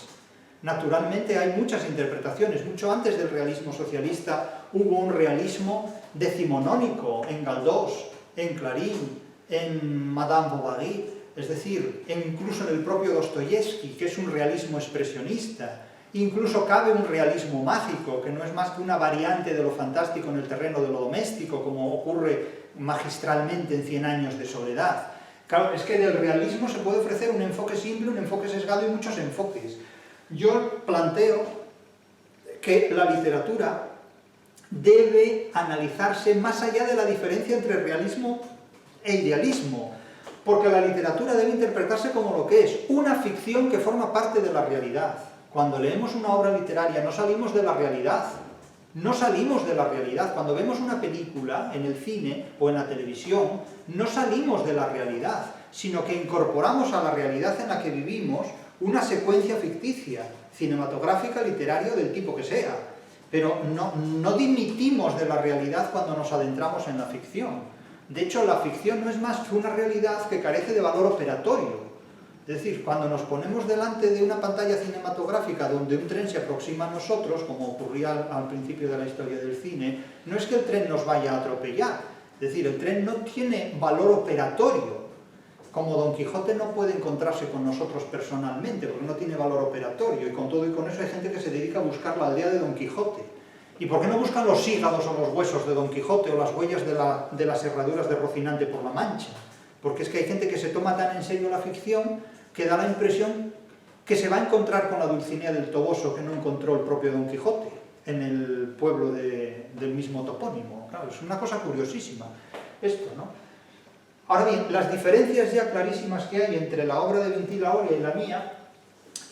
Naturalmente hay muchas interpretaciones. Mucho antes del realismo socialista hubo un realismo decimonónico en Galdós, en Clarín, en Madame Bovary, es decir, incluso en el propio Dostoyevsky, que es un realismo expresionista. Incluso cabe un realismo mágico, que no es más que una variante de lo fantástico en el terreno de lo doméstico, como ocurre magistralmente en 100 años de soledad. Claro, es que del realismo se puede ofrecer un enfoque simple, un enfoque sesgado y muchos enfoques. Yo planteo que la literatura debe analizarse más allá de la diferencia entre realismo e idealismo, porque la literatura debe interpretarse como lo que es, una ficción que forma parte de la realidad. Cuando leemos una obra literaria no salimos de la realidad, no salimos de la realidad. Cuando vemos una película en el cine o en la televisión, no salimos de la realidad, sino que incorporamos a la realidad en la que vivimos una secuencia ficticia, cinematográfica, literaria, del tipo que sea. Pero no dimitimos de la realidad cuando nos adentramos en la ficción. De hecho, la ficción no es más que una realidad que carece de valor operatorio. Es decir, cuando nos ponemos delante de una pantalla cinematográfica donde un tren se aproxima a nosotros, como ocurría al principio de la historia del cine, no es que el tren nos vaya a atropellar. Es decir, el tren no tiene valor operatorio. Como Don Quijote no puede encontrarse con nosotros personalmente, porque no tiene valor operatorio, y con todo y con eso hay gente que se dedica a buscar la aldea de Don Quijote. ¿Y por qué no buscan los hígados o los huesos de Don Quijote o las huellas de las herraduras de Rocinante por la Mancha? Porque es que hay gente que se toma tan en serio la ficción que da la impresión que se va a encontrar con la Dulcinea del Toboso que no encontró el propio Don Quijote en el pueblo del mismo topónimo. Claro, es una cosa curiosísima esto, ¿no? Ahora bien, las diferencias ya clarísimas que hay entre la obra de Vintil Laoria y la mía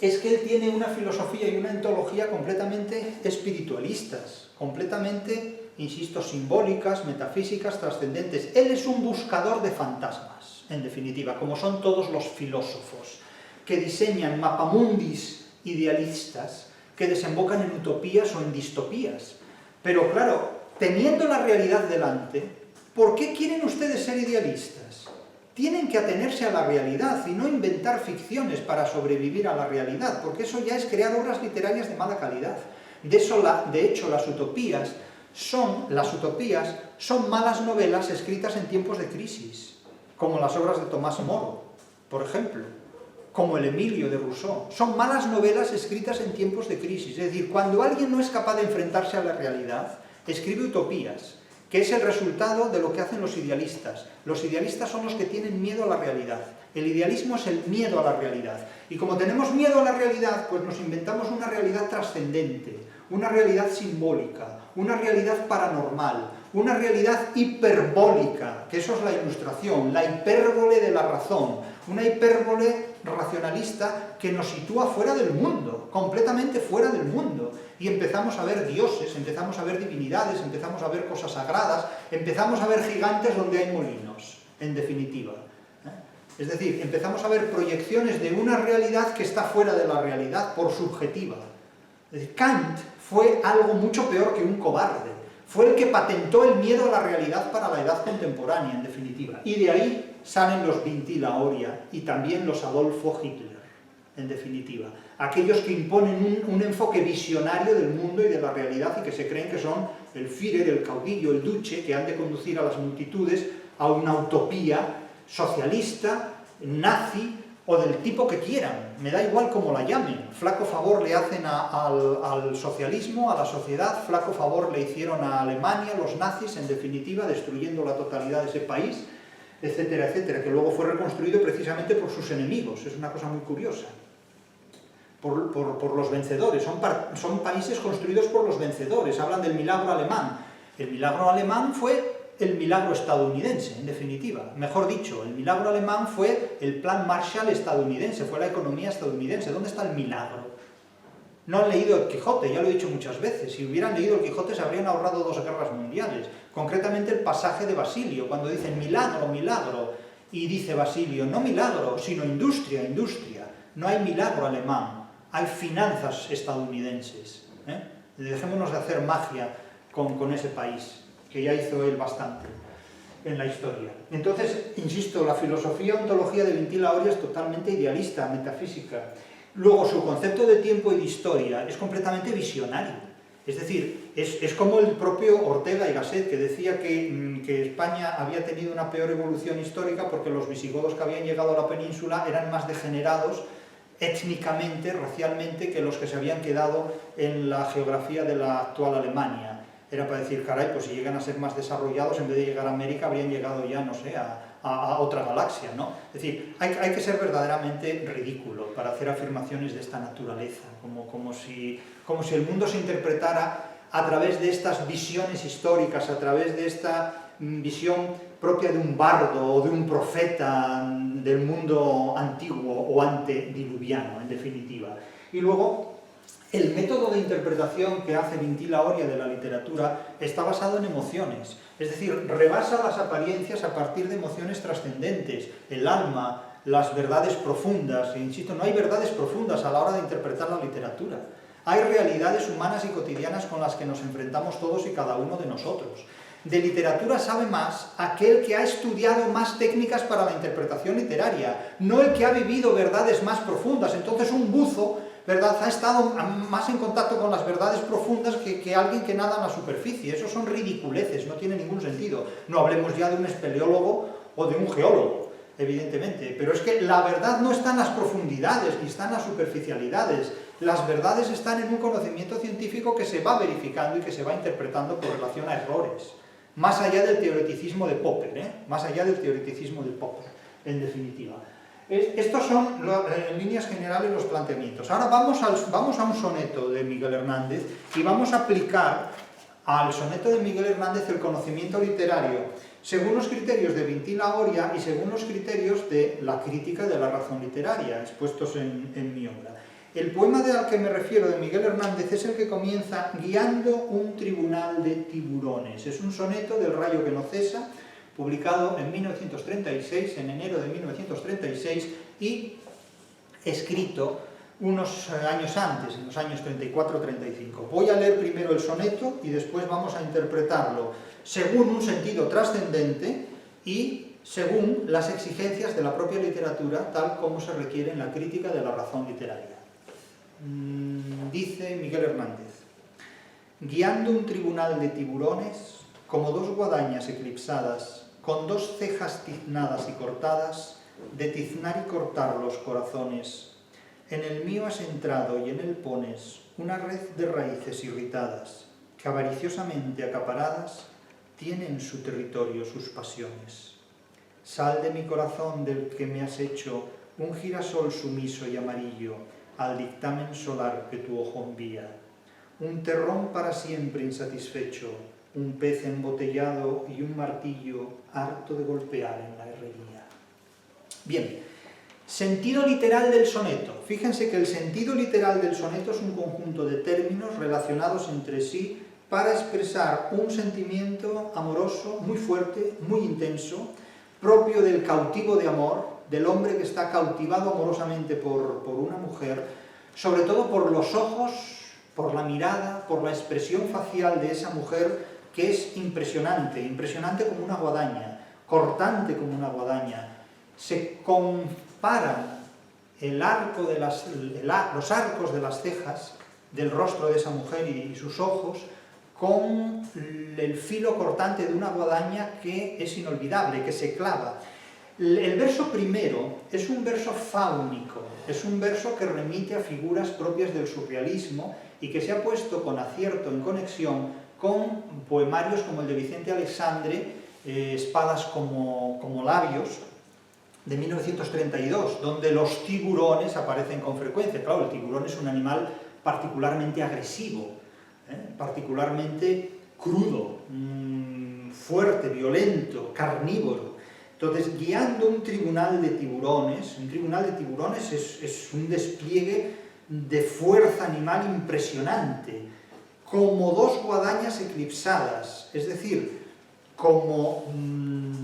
es que él tiene una filosofía y una ontología completamente espiritualistas, completamente, insisto, simbólicas, metafísicas, trascendentes. Él es un buscador de fantasmas, en definitiva, como son todos los filósofos, que diseñan mapamundis idealistas que desembocan en utopías o en distopías. Pero claro, teniendo la realidad delante, ¿por qué quieren ustedes ser idealistas? Tienen que atenerse a la realidad y no inventar ficciones para sobrevivir a la realidad, porque eso ya es crear obras literarias de mala calidad. De hecho, las utopías son malas novelas escritas en tiempos de crisis, como las obras de Tomás Moro, por ejemplo, como el Emilio de Rousseau. Son malas novelas escritas en tiempos de crisis. Es decir, cuando alguien no es capaz de enfrentarse a la realidad, escribe utopías, que es el resultado de lo que hacen los idealistas. Los idealistas son los que tienen miedo a la realidad. El idealismo es el miedo a la realidad. Y como tenemos miedo a la realidad, pues nos inventamos una realidad trascendente, una realidad simbólica, una realidad paranormal, una realidad hiperbólica, que eso es la ilustración, la hipérbole de la razón, una hipérbole racionalista que nos sitúa fuera del mundo, completamente fuera del mundo. Y empezamos a ver dioses, empezamos a ver divinidades, empezamos a ver cosas sagradas, empezamos a ver gigantes donde hay molinos, en definitiva. Es decir, empezamos a ver proyecciones de una realidad que está fuera de la realidad por subjetiva. Es decir, Kant fue algo mucho peor que un cobarde. Fue el que patentó el miedo a la realidad para la edad contemporánea, en definitiva. Y de ahí salen los Vintil Laoria y también los Adolfo Hitler, en definitiva. Aquellos que imponen un enfoque visionario del mundo y de la realidad y que se creen que son el Führer, el caudillo, el duce, que han de conducir a las multitudes a una utopía socialista, nazi o del tipo que quieran. Me da igual cómo la llamen. Flaco favor le hacen al socialismo, a la sociedad, flaco favor le hicieron a Alemania, los nazis, en definitiva, destruyendo la totalidad de ese país, etcétera, etcétera, que luego fue reconstruido precisamente por sus enemigos. Es una cosa muy curiosa. por los vencedores, son países construidos por los vencedores, hablan del milagro alemán. El milagro alemán fue el milagro estadounidense, en definitiva. Mejor dicho, el milagro alemán fue el plan Marshall estadounidense, fue la economía estadounidense. ¿Dónde está el milagro? No han leído el Quijote, ya lo he dicho muchas veces. Si hubieran leído el Quijote se habrían ahorrado 2 guerras mundiales. Concretamente el pasaje de Basilio, cuando dicen milagro, milagro, y dice Basilio, no milagro, sino industria, industria. No hay milagro alemán. Hay finanzas estadounidenses. Dejémonos de hacer magia con ese país, que ya hizo él bastante en la historia. Entonces, insisto, la filosofía ontología de Vintila Oria es totalmente idealista, metafísica. Luego, su concepto de tiempo y de historia es completamente visionario. Es decir, es como el propio Ortega y Gasset, que decía que España había tenido una peor evolución histórica porque los visigodos que habían llegado a la península eran más degenerados étnicamente, racialmente, que los que se habían quedado en la geografía de la actual Alemania. Era para decir, caray, pues si llegan a ser más desarrollados, en vez de llegar a América, habrían llegado ya, no sé, a otra galaxia, ¿no? Es decir, hay que ser verdaderamente ridículo para hacer afirmaciones de esta naturaleza, como si el mundo se interpretara a través de estas visiones históricas, a través de esta visión propia de un bardo o de un profeta del mundo antiguo o antediluviano, en definitiva. Y luego, el método de interpretación que hace Vintila Oria de la literatura está basado en emociones, es decir, rebasa las apariencias a partir de emociones trascendentes, el alma, las verdades profundas. E insisto, no hay verdades profundas a la hora de interpretar la literatura. Hay realidades humanas y cotidianas con las que nos enfrentamos todos y cada uno de nosotros. De literatura sabe más aquel que ha estudiado más técnicas para la interpretación literaria, no el que ha vivido verdades más profundas. Entonces un buzo, ¿verdad?, ha estado más en contacto con las verdades profundas que alguien que nada en la superficie. Eso son ridiculeces, no tiene ningún sentido. No hablemos ya de un espeleólogo o de un geólogo, evidentemente. Pero es que la verdad no está en las profundidades, ni está en las superficialidades. Las verdades están en un conocimiento científico que se va verificando y que se va interpretando por relación a errores. Más allá del teoreticismo de Popper, más allá del teoreticismo de Popper, en definitiva. Estos son, en líneas generales, los planteamientos. Ahora vamos a un soneto de Miguel Hernández y vamos a aplicar al soneto de Miguel Hernández el conocimiento literario según los criterios de Vintila Oria y según los criterios de la crítica de la razón literaria, expuestos en mi obra. El poema al que me refiero de Miguel Hernández es el que comienza guiando un tribunal de tiburones. Es un soneto del Rayo que no cesa, publicado en 1936, en enero de 1936, y escrito unos años antes, en los años 34-35. Voy a leer primero el soneto y después vamos a interpretarlo según un sentido trascendente y según las exigencias de la propia literatura, tal como se requiere en la crítica de la razón literaria. Dice Miguel Hernández: guiando un tribunal de tiburones, como 2 guadañas eclipsadas, con 2 cejas tiznadas y cortadas, de tiznar y cortar los corazones, en el mío has entrado y en él pones una red de raíces irritadas, que avariciosamente acaparadas tienen en su territorio sus pasiones. Sal de mi corazón del que me has hecho un girasol sumiso y amarillo, al dictamen solar que tu ojo envía, un terrón para siempre insatisfecho, un pez embotellado y un martillo harto de golpear en la herrería. Bien, sentido literal del soneto. Fíjense que el sentido literal del soneto es un conjunto de términos relacionados entre sí para expresar un sentimiento amoroso muy fuerte, muy intenso, propio del cautivo de amor, del hombre que está cautivado amorosamente por una mujer, sobre todo por los ojos, por la mirada, por la expresión facial de esa mujer, que es impresionante, impresionante como una guadaña, cortante como una guadaña. Se comparan los arcos de las cejas del rostro de esa mujer y sus ojos con el filo cortante de una guadaña que es inolvidable, que se clava. El verso primero es un verso fáunico, es un verso que remite a figuras propias del surrealismo y que se ha puesto con acierto en conexión con poemarios como el de Vicente Alexandre, Espadas como labios, de 1932, donde los tiburones aparecen con frecuencia. Claro, el tiburón es un animal particularmente agresivo, particularmente crudo, fuerte, violento, carnívoro. Entonces, guiando un tribunal de tiburones es un despliegue de fuerza animal impresionante, como dos guadañas eclipsadas, es decir, como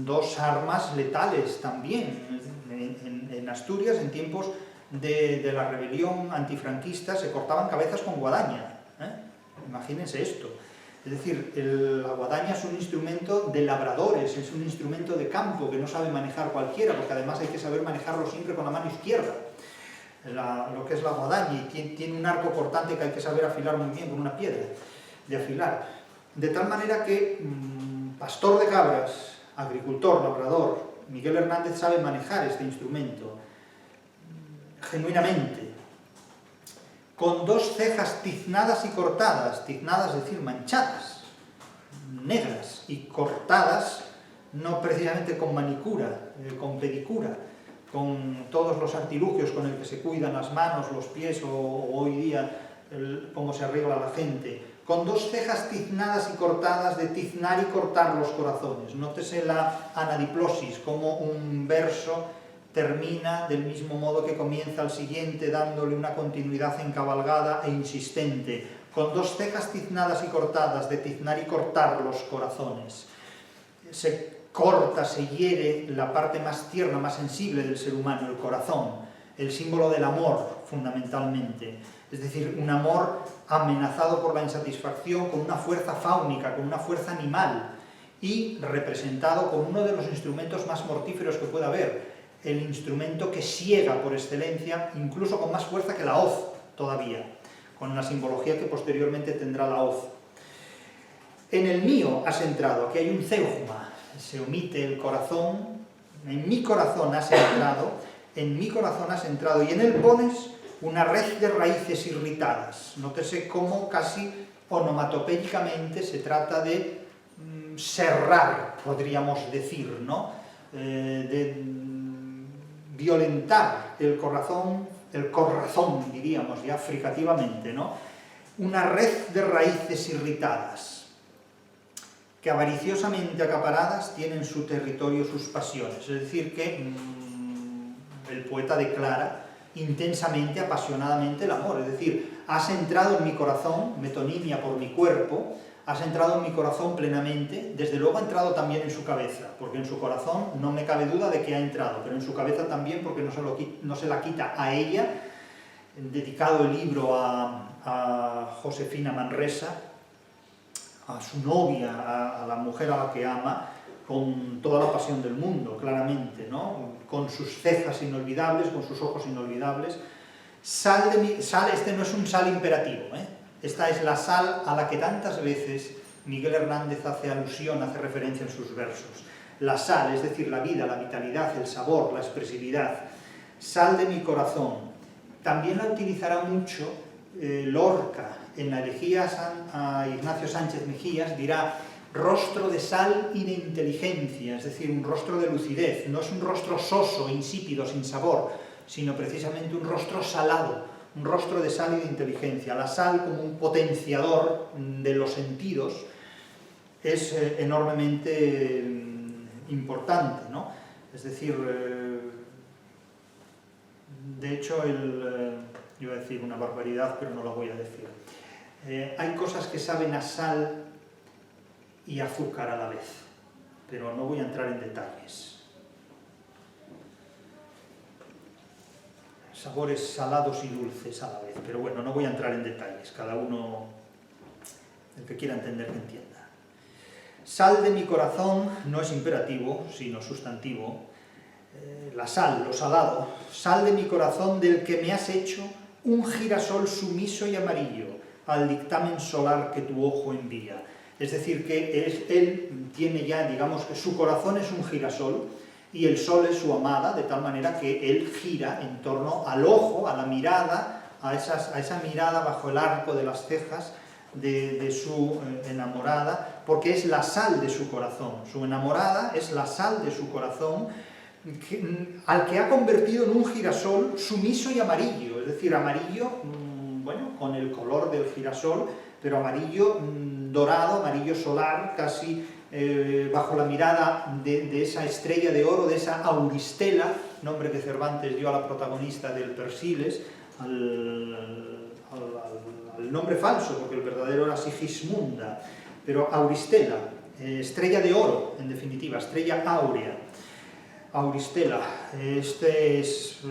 dos armas letales también. En Asturias, en tiempos de la rebelión antifranquista, se cortaban cabezas con guadaña. Imagínense esto. Es decir, la guadaña es un instrumento de labradores, es un instrumento de campo que no sabe manejar cualquiera, porque además hay que saber manejarlo siempre con la mano izquierda. Lo que es la guadaña, y tiene un arco cortante que hay que saber afilar muy bien con una piedra de afilar. De tal manera que pastor de cabras, agricultor, labrador, Miguel Hernández sabe manejar este instrumento genuinamente, con dos cejas tiznadas y cortadas, tiznadas es decir, manchadas, negras, y cortadas no precisamente con manicura, con pedicura, con todos los artilugios con el que se cuidan las manos, los pies, o hoy día cómo se arregla la gente, con dos cejas tiznadas y cortadas, de tiznar y cortar los corazones. Nótese la anadiplosis, como un verso termina del mismo modo que comienza el siguiente, dándole una continuidad encabalgada e insistente, con dos cejas tiznadas y cortadas, de tiznar y cortar los corazones. Se corta, se hiere la parte más tierna, más sensible del ser humano, el corazón, el símbolo del amor, fundamentalmente. Es decir, un amor amenazado por la insatisfacción, con una fuerza fáunica, con una fuerza animal, y representado con uno de los instrumentos más mortíferos que pueda haber, el instrumento que siega por excelencia, incluso con más fuerza que la hoz todavía, con la simbología que posteriormente tendrá la hoz. En el mío has entrado, aquí hay un zeugma, se omite el corazón, en mi corazón has entrado, y en él pones una red de raíces irritadas. Nótese cómo casi onomatopéyicamente se trata de serrar, podríamos decir, ¿no? De violentar el corazón, diríamos ya fricativamente, ¿no? Una red de raíces irritadas, que avariciosamente acaparadas tienen su territorio, sus pasiones. Es decir, que el poeta declara intensamente, apasionadamente el amor. Es decir, has entrado en mi corazón, metonimia por mi cuerpo, has entrado en mi corazón plenamente, desde luego ha entrado también en su cabeza, porque en su corazón no me cabe duda de que ha entrado, pero en su cabeza también, porque no se la quita a ella. Dedicado el libro a Josefina Manresa, a su novia, a la mujer a la que ama, con toda la pasión del mundo, claramente, ¿no? Con sus cejas inolvidables, con sus ojos inolvidables. Sal de mi... Sal, este no es un sal imperativo, Esta es la sal a la que tantas veces Miguel Hernández hace alusión, hace referencia en sus versos. La sal, es decir, la vida, la vitalidad, el sabor, la expresividad. Sal de mi corazón. También la utilizará mucho Lorca. En la elegía a Ignacio Sánchez Mejías dirá rostro de sal y de inteligencia, es decir, un rostro de lucidez. No es un rostro soso, insípido, sin sabor, sino precisamente un rostro salado, un rostro de sal y de inteligencia. La sal como un potenciador de los sentidos es enormemente importante, ¿no? Es decir, de hecho, yo iba a decir una barbaridad, pero no la voy a decir. Hay cosas que saben a sal y azúcar a la vez, pero no voy a entrar en detalles. Sabores salados y dulces a la vez, pero bueno, no voy a entrar en detalles, cada uno, el que quiera entender, que entienda. Sal de mi corazón no es imperativo, sino sustantivo. La sal, lo salado, sal de mi corazón del que me has hecho un girasol sumiso y amarillo al dictamen solar que tu ojo envía. Es decir, que él tiene ya, digamos, que su corazón es un girasol y el sol es su amada, de tal manera que él gira en torno al ojo, a la mirada, a esa mirada bajo el arco de las cejas de su enamorada, porque es la sal de su corazón. Su enamorada es la sal de su corazón, al que ha convertido en un girasol sumiso y amarillo, es decir, amarillo, bueno, con el color del girasol, pero amarillo dorado, amarillo solar, casi bajo la mirada de esa estrella de oro, de esa Auristela, nombre que Cervantes dio a la protagonista del Persiles, al nombre falso, porque el verdadero era Sigismunda, pero Auristela, estrella de oro, en definitiva, estrella áurea. Auristela,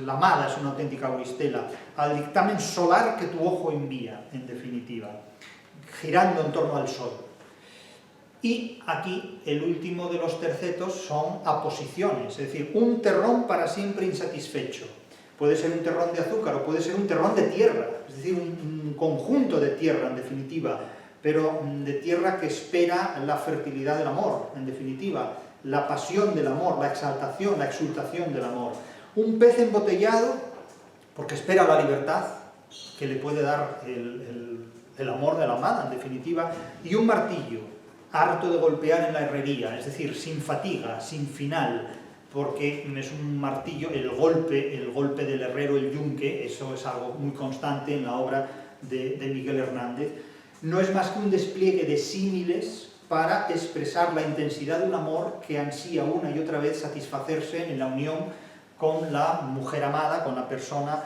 la amada es una auténtica Auristela, al dictamen solar que tu ojo envía, en definitiva, girando en torno al sol. Y aquí el último de los tercetos son aposiciones, es decir, un terrón para siempre insatisfecho. Puede ser un terrón de azúcar o puede ser un terrón de tierra, es decir, un conjunto de tierra, en definitiva, pero de tierra que espera la fertilidad del amor, en definitiva, la pasión del amor, la exaltación, la exultación del amor. Un pez embotellado, porque espera la libertad que le puede dar el amor de la amada, en definitiva, y un martillo, harto de golpear en la herrería, es decir, sin fatiga, sin final, porque es un martillo, el golpe del herrero, el yunque, eso es algo muy constante en la obra de Miguel Hernández, no es más que un despliegue de símiles para expresar la intensidad de un amor que ansía una y otra vez satisfacerse en la unión con la mujer amada, con la persona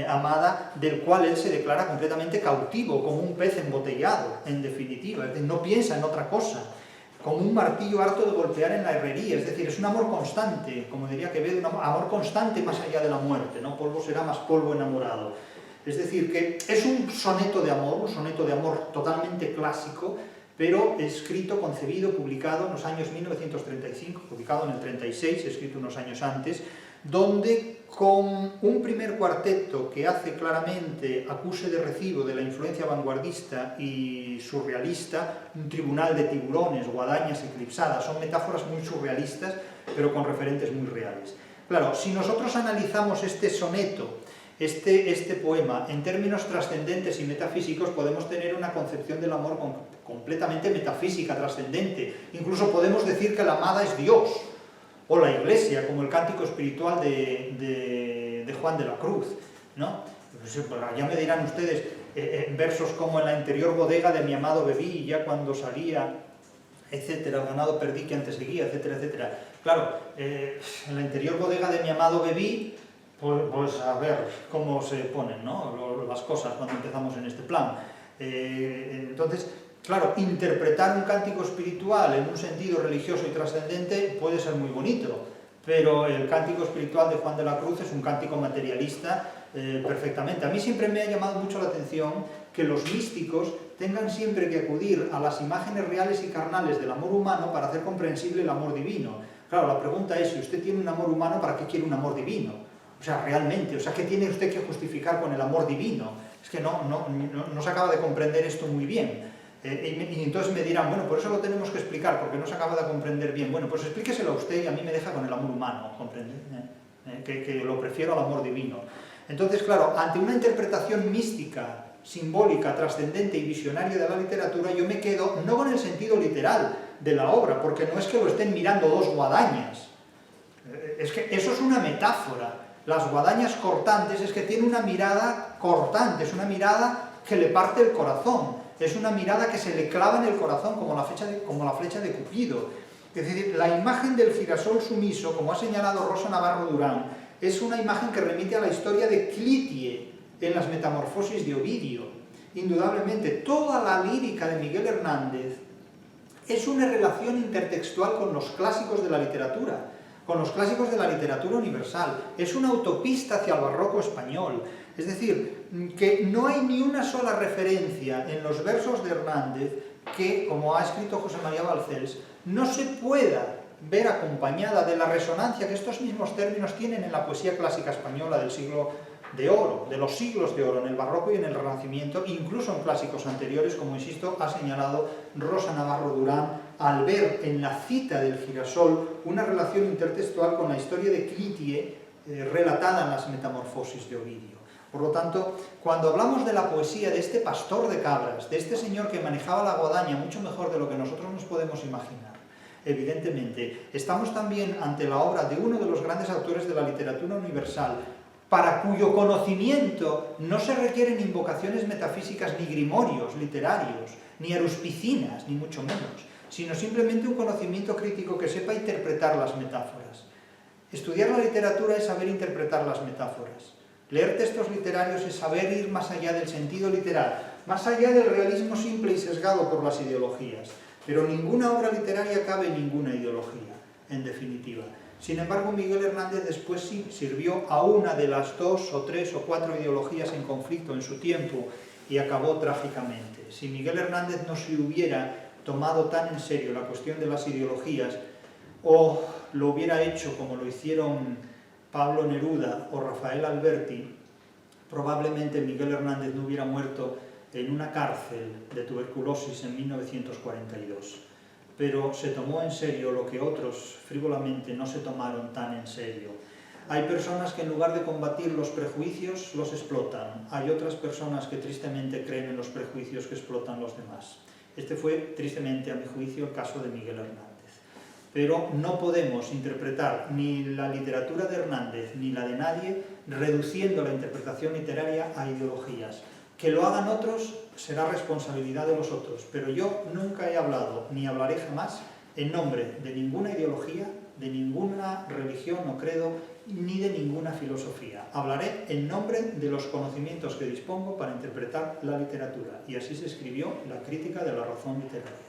amada, del cual él se declara completamente cautivo, como un pez embotellado, en definitiva, es decir, no piensa en otra cosa, como un martillo harto de golpear en la herrería, es decir, es un amor constante, como diría Quevedo, un amor constante más allá de la muerte, ¿no? Polvo será más polvo enamorado. Es decir, que es un soneto de amor totalmente clásico, pero escrito, concebido, publicado en los años 1935, publicado en el 36, escrito unos años antes, donde con un primer cuarteto que hace claramente acuse de recibo de la influencia vanguardista y surrealista, un tribunal de tiburones, guadañas eclipsadas, son metáforas muy surrealistas, pero con referentes muy reales. Claro, si nosotros analizamos este soneto, este poema, en términos trascendentes y metafísicos, podemos tener una concepción del amor completamente metafísica, trascendente. Incluso podemos decir que la amada es Dios, o la Iglesia, como el cántico espiritual de Juan de la Cruz, ¿no? Pues ya me dirán ustedes, versos como en la interior bodega de mi amado bebí, ya cuando salía, etcétera, el ganado perdí que antes seguía, etcétera, etcétera. Claro, en la interior bodega de mi amado bebí, pues a ver cómo se ponen, ¿no? Las cosas cuando empezamos en este plan. Entonces, claro, interpretar un cántico espiritual en un sentido religioso y trascendente puede ser muy bonito, pero el cántico espiritual de Juan de la Cruz es un cántico materialista perfectamente. A mí siempre me ha llamado mucho la atención que los místicos tengan siempre que acudir a las imágenes reales y carnales del amor humano para hacer comprensible el amor divino. Claro, la pregunta es, si usted tiene un amor humano, ¿para qué quiere un amor divino? O sea, realmente, o sea, ¿qué tiene usted que justificar con el amor divino? Es que no se acaba de comprender esto muy bien. Y entonces me dirán, bueno, por eso lo tenemos que explicar, porque no se acaba de comprender bien. Bueno, pues explíqueselo a usted y a mí me deja con el amor humano, ¿comprende? Que lo prefiero al amor divino. Entonces, claro, ante una interpretación mística, simbólica, trascendente y visionaria de la literatura, yo me quedo no con el sentido literal de la obra, porque no es que lo estén mirando dos guadañas, es que eso es una metáfora. Las guadañas cortantes es que tiene una mirada cortante, es una mirada que le parte el corazón, es una mirada que se le clava en el corazón como la flecha de Cupido. Es decir, la imagen del girasol sumiso, como ha señalado Rosa Navarro Durán, es una imagen que remite a la historia de Clitie en las Metamorfosis de Ovidio. Indudablemente, toda la lírica de Miguel Hernández es una relación intertextual con los clásicos de la literatura, con los clásicos de la literatura universal. Es una autopista hacia el barroco español. Es decir, que no hay ni una sola referencia en los versos de Hernández que, como ha escrito José María Balcells, no se pueda ver acompañada de la resonancia que estos mismos términos tienen en la poesía clásica española del siglo de oro, de los siglos de oro, en el barroco y en el renacimiento, incluso en clásicos anteriores, como insisto, ha señalado Rosa Navarro Durán, al ver en la cita del girasol una relación intertextual con la historia de Clitie relatada en las Metamorfosis de Ovidio. Por lo tanto, cuando hablamos de la poesía de este pastor de cabras, de este señor que manejaba la guadaña mucho mejor de lo que nosotros nos podemos imaginar, evidentemente. Estamos también ante la obra de uno de los grandes autores de la literatura universal, para cuyo conocimiento no se requieren invocaciones metafísicas ni grimorios literarios, ni eruspicinas, ni mucho menos, sino simplemente un conocimiento crítico que sepa interpretar las metáforas. Estudiar la literatura es saber interpretar las metáforas. Leer textos literarios es saber ir más allá del sentido literal, más allá del realismo simple y sesgado por las ideologías. Pero ninguna obra literaria cabe en ninguna ideología, en definitiva. Sin embargo, Miguel Hernández después sí sirvió a una de las 2 o 3 o 4 ideologías en conflicto en su tiempo y acabó trágicamente. Si Miguel Hernández no se hubiera tomado tan en serio la cuestión de las ideologías, o lo hubiera hecho como lo hicieron Pablo Neruda o Rafael Alberti, probablemente Miguel Hernández no hubiera muerto en una cárcel de tuberculosis en 1942. Pero se tomó en serio lo que otros frívolamente no se tomaron tan en serio. Hay personas que en lugar de combatir los prejuicios, los explotan. Hay otras personas que tristemente creen en los prejuicios que explotan los demás. Este fue, tristemente, a mi juicio, el caso de Miguel Hernández. Pero no podemos interpretar ni la literatura de Hernández ni la de nadie reduciendo la interpretación literaria a ideologías. Que lo hagan otros será responsabilidad de los otros, pero yo nunca he hablado, ni hablaré jamás, en nombre de ninguna ideología, de ninguna religión o credo, ni de ninguna filosofía. Hablaré en nombre de los conocimientos que dispongo para interpretar la literatura, y así se escribió la Crítica de la razón literaria.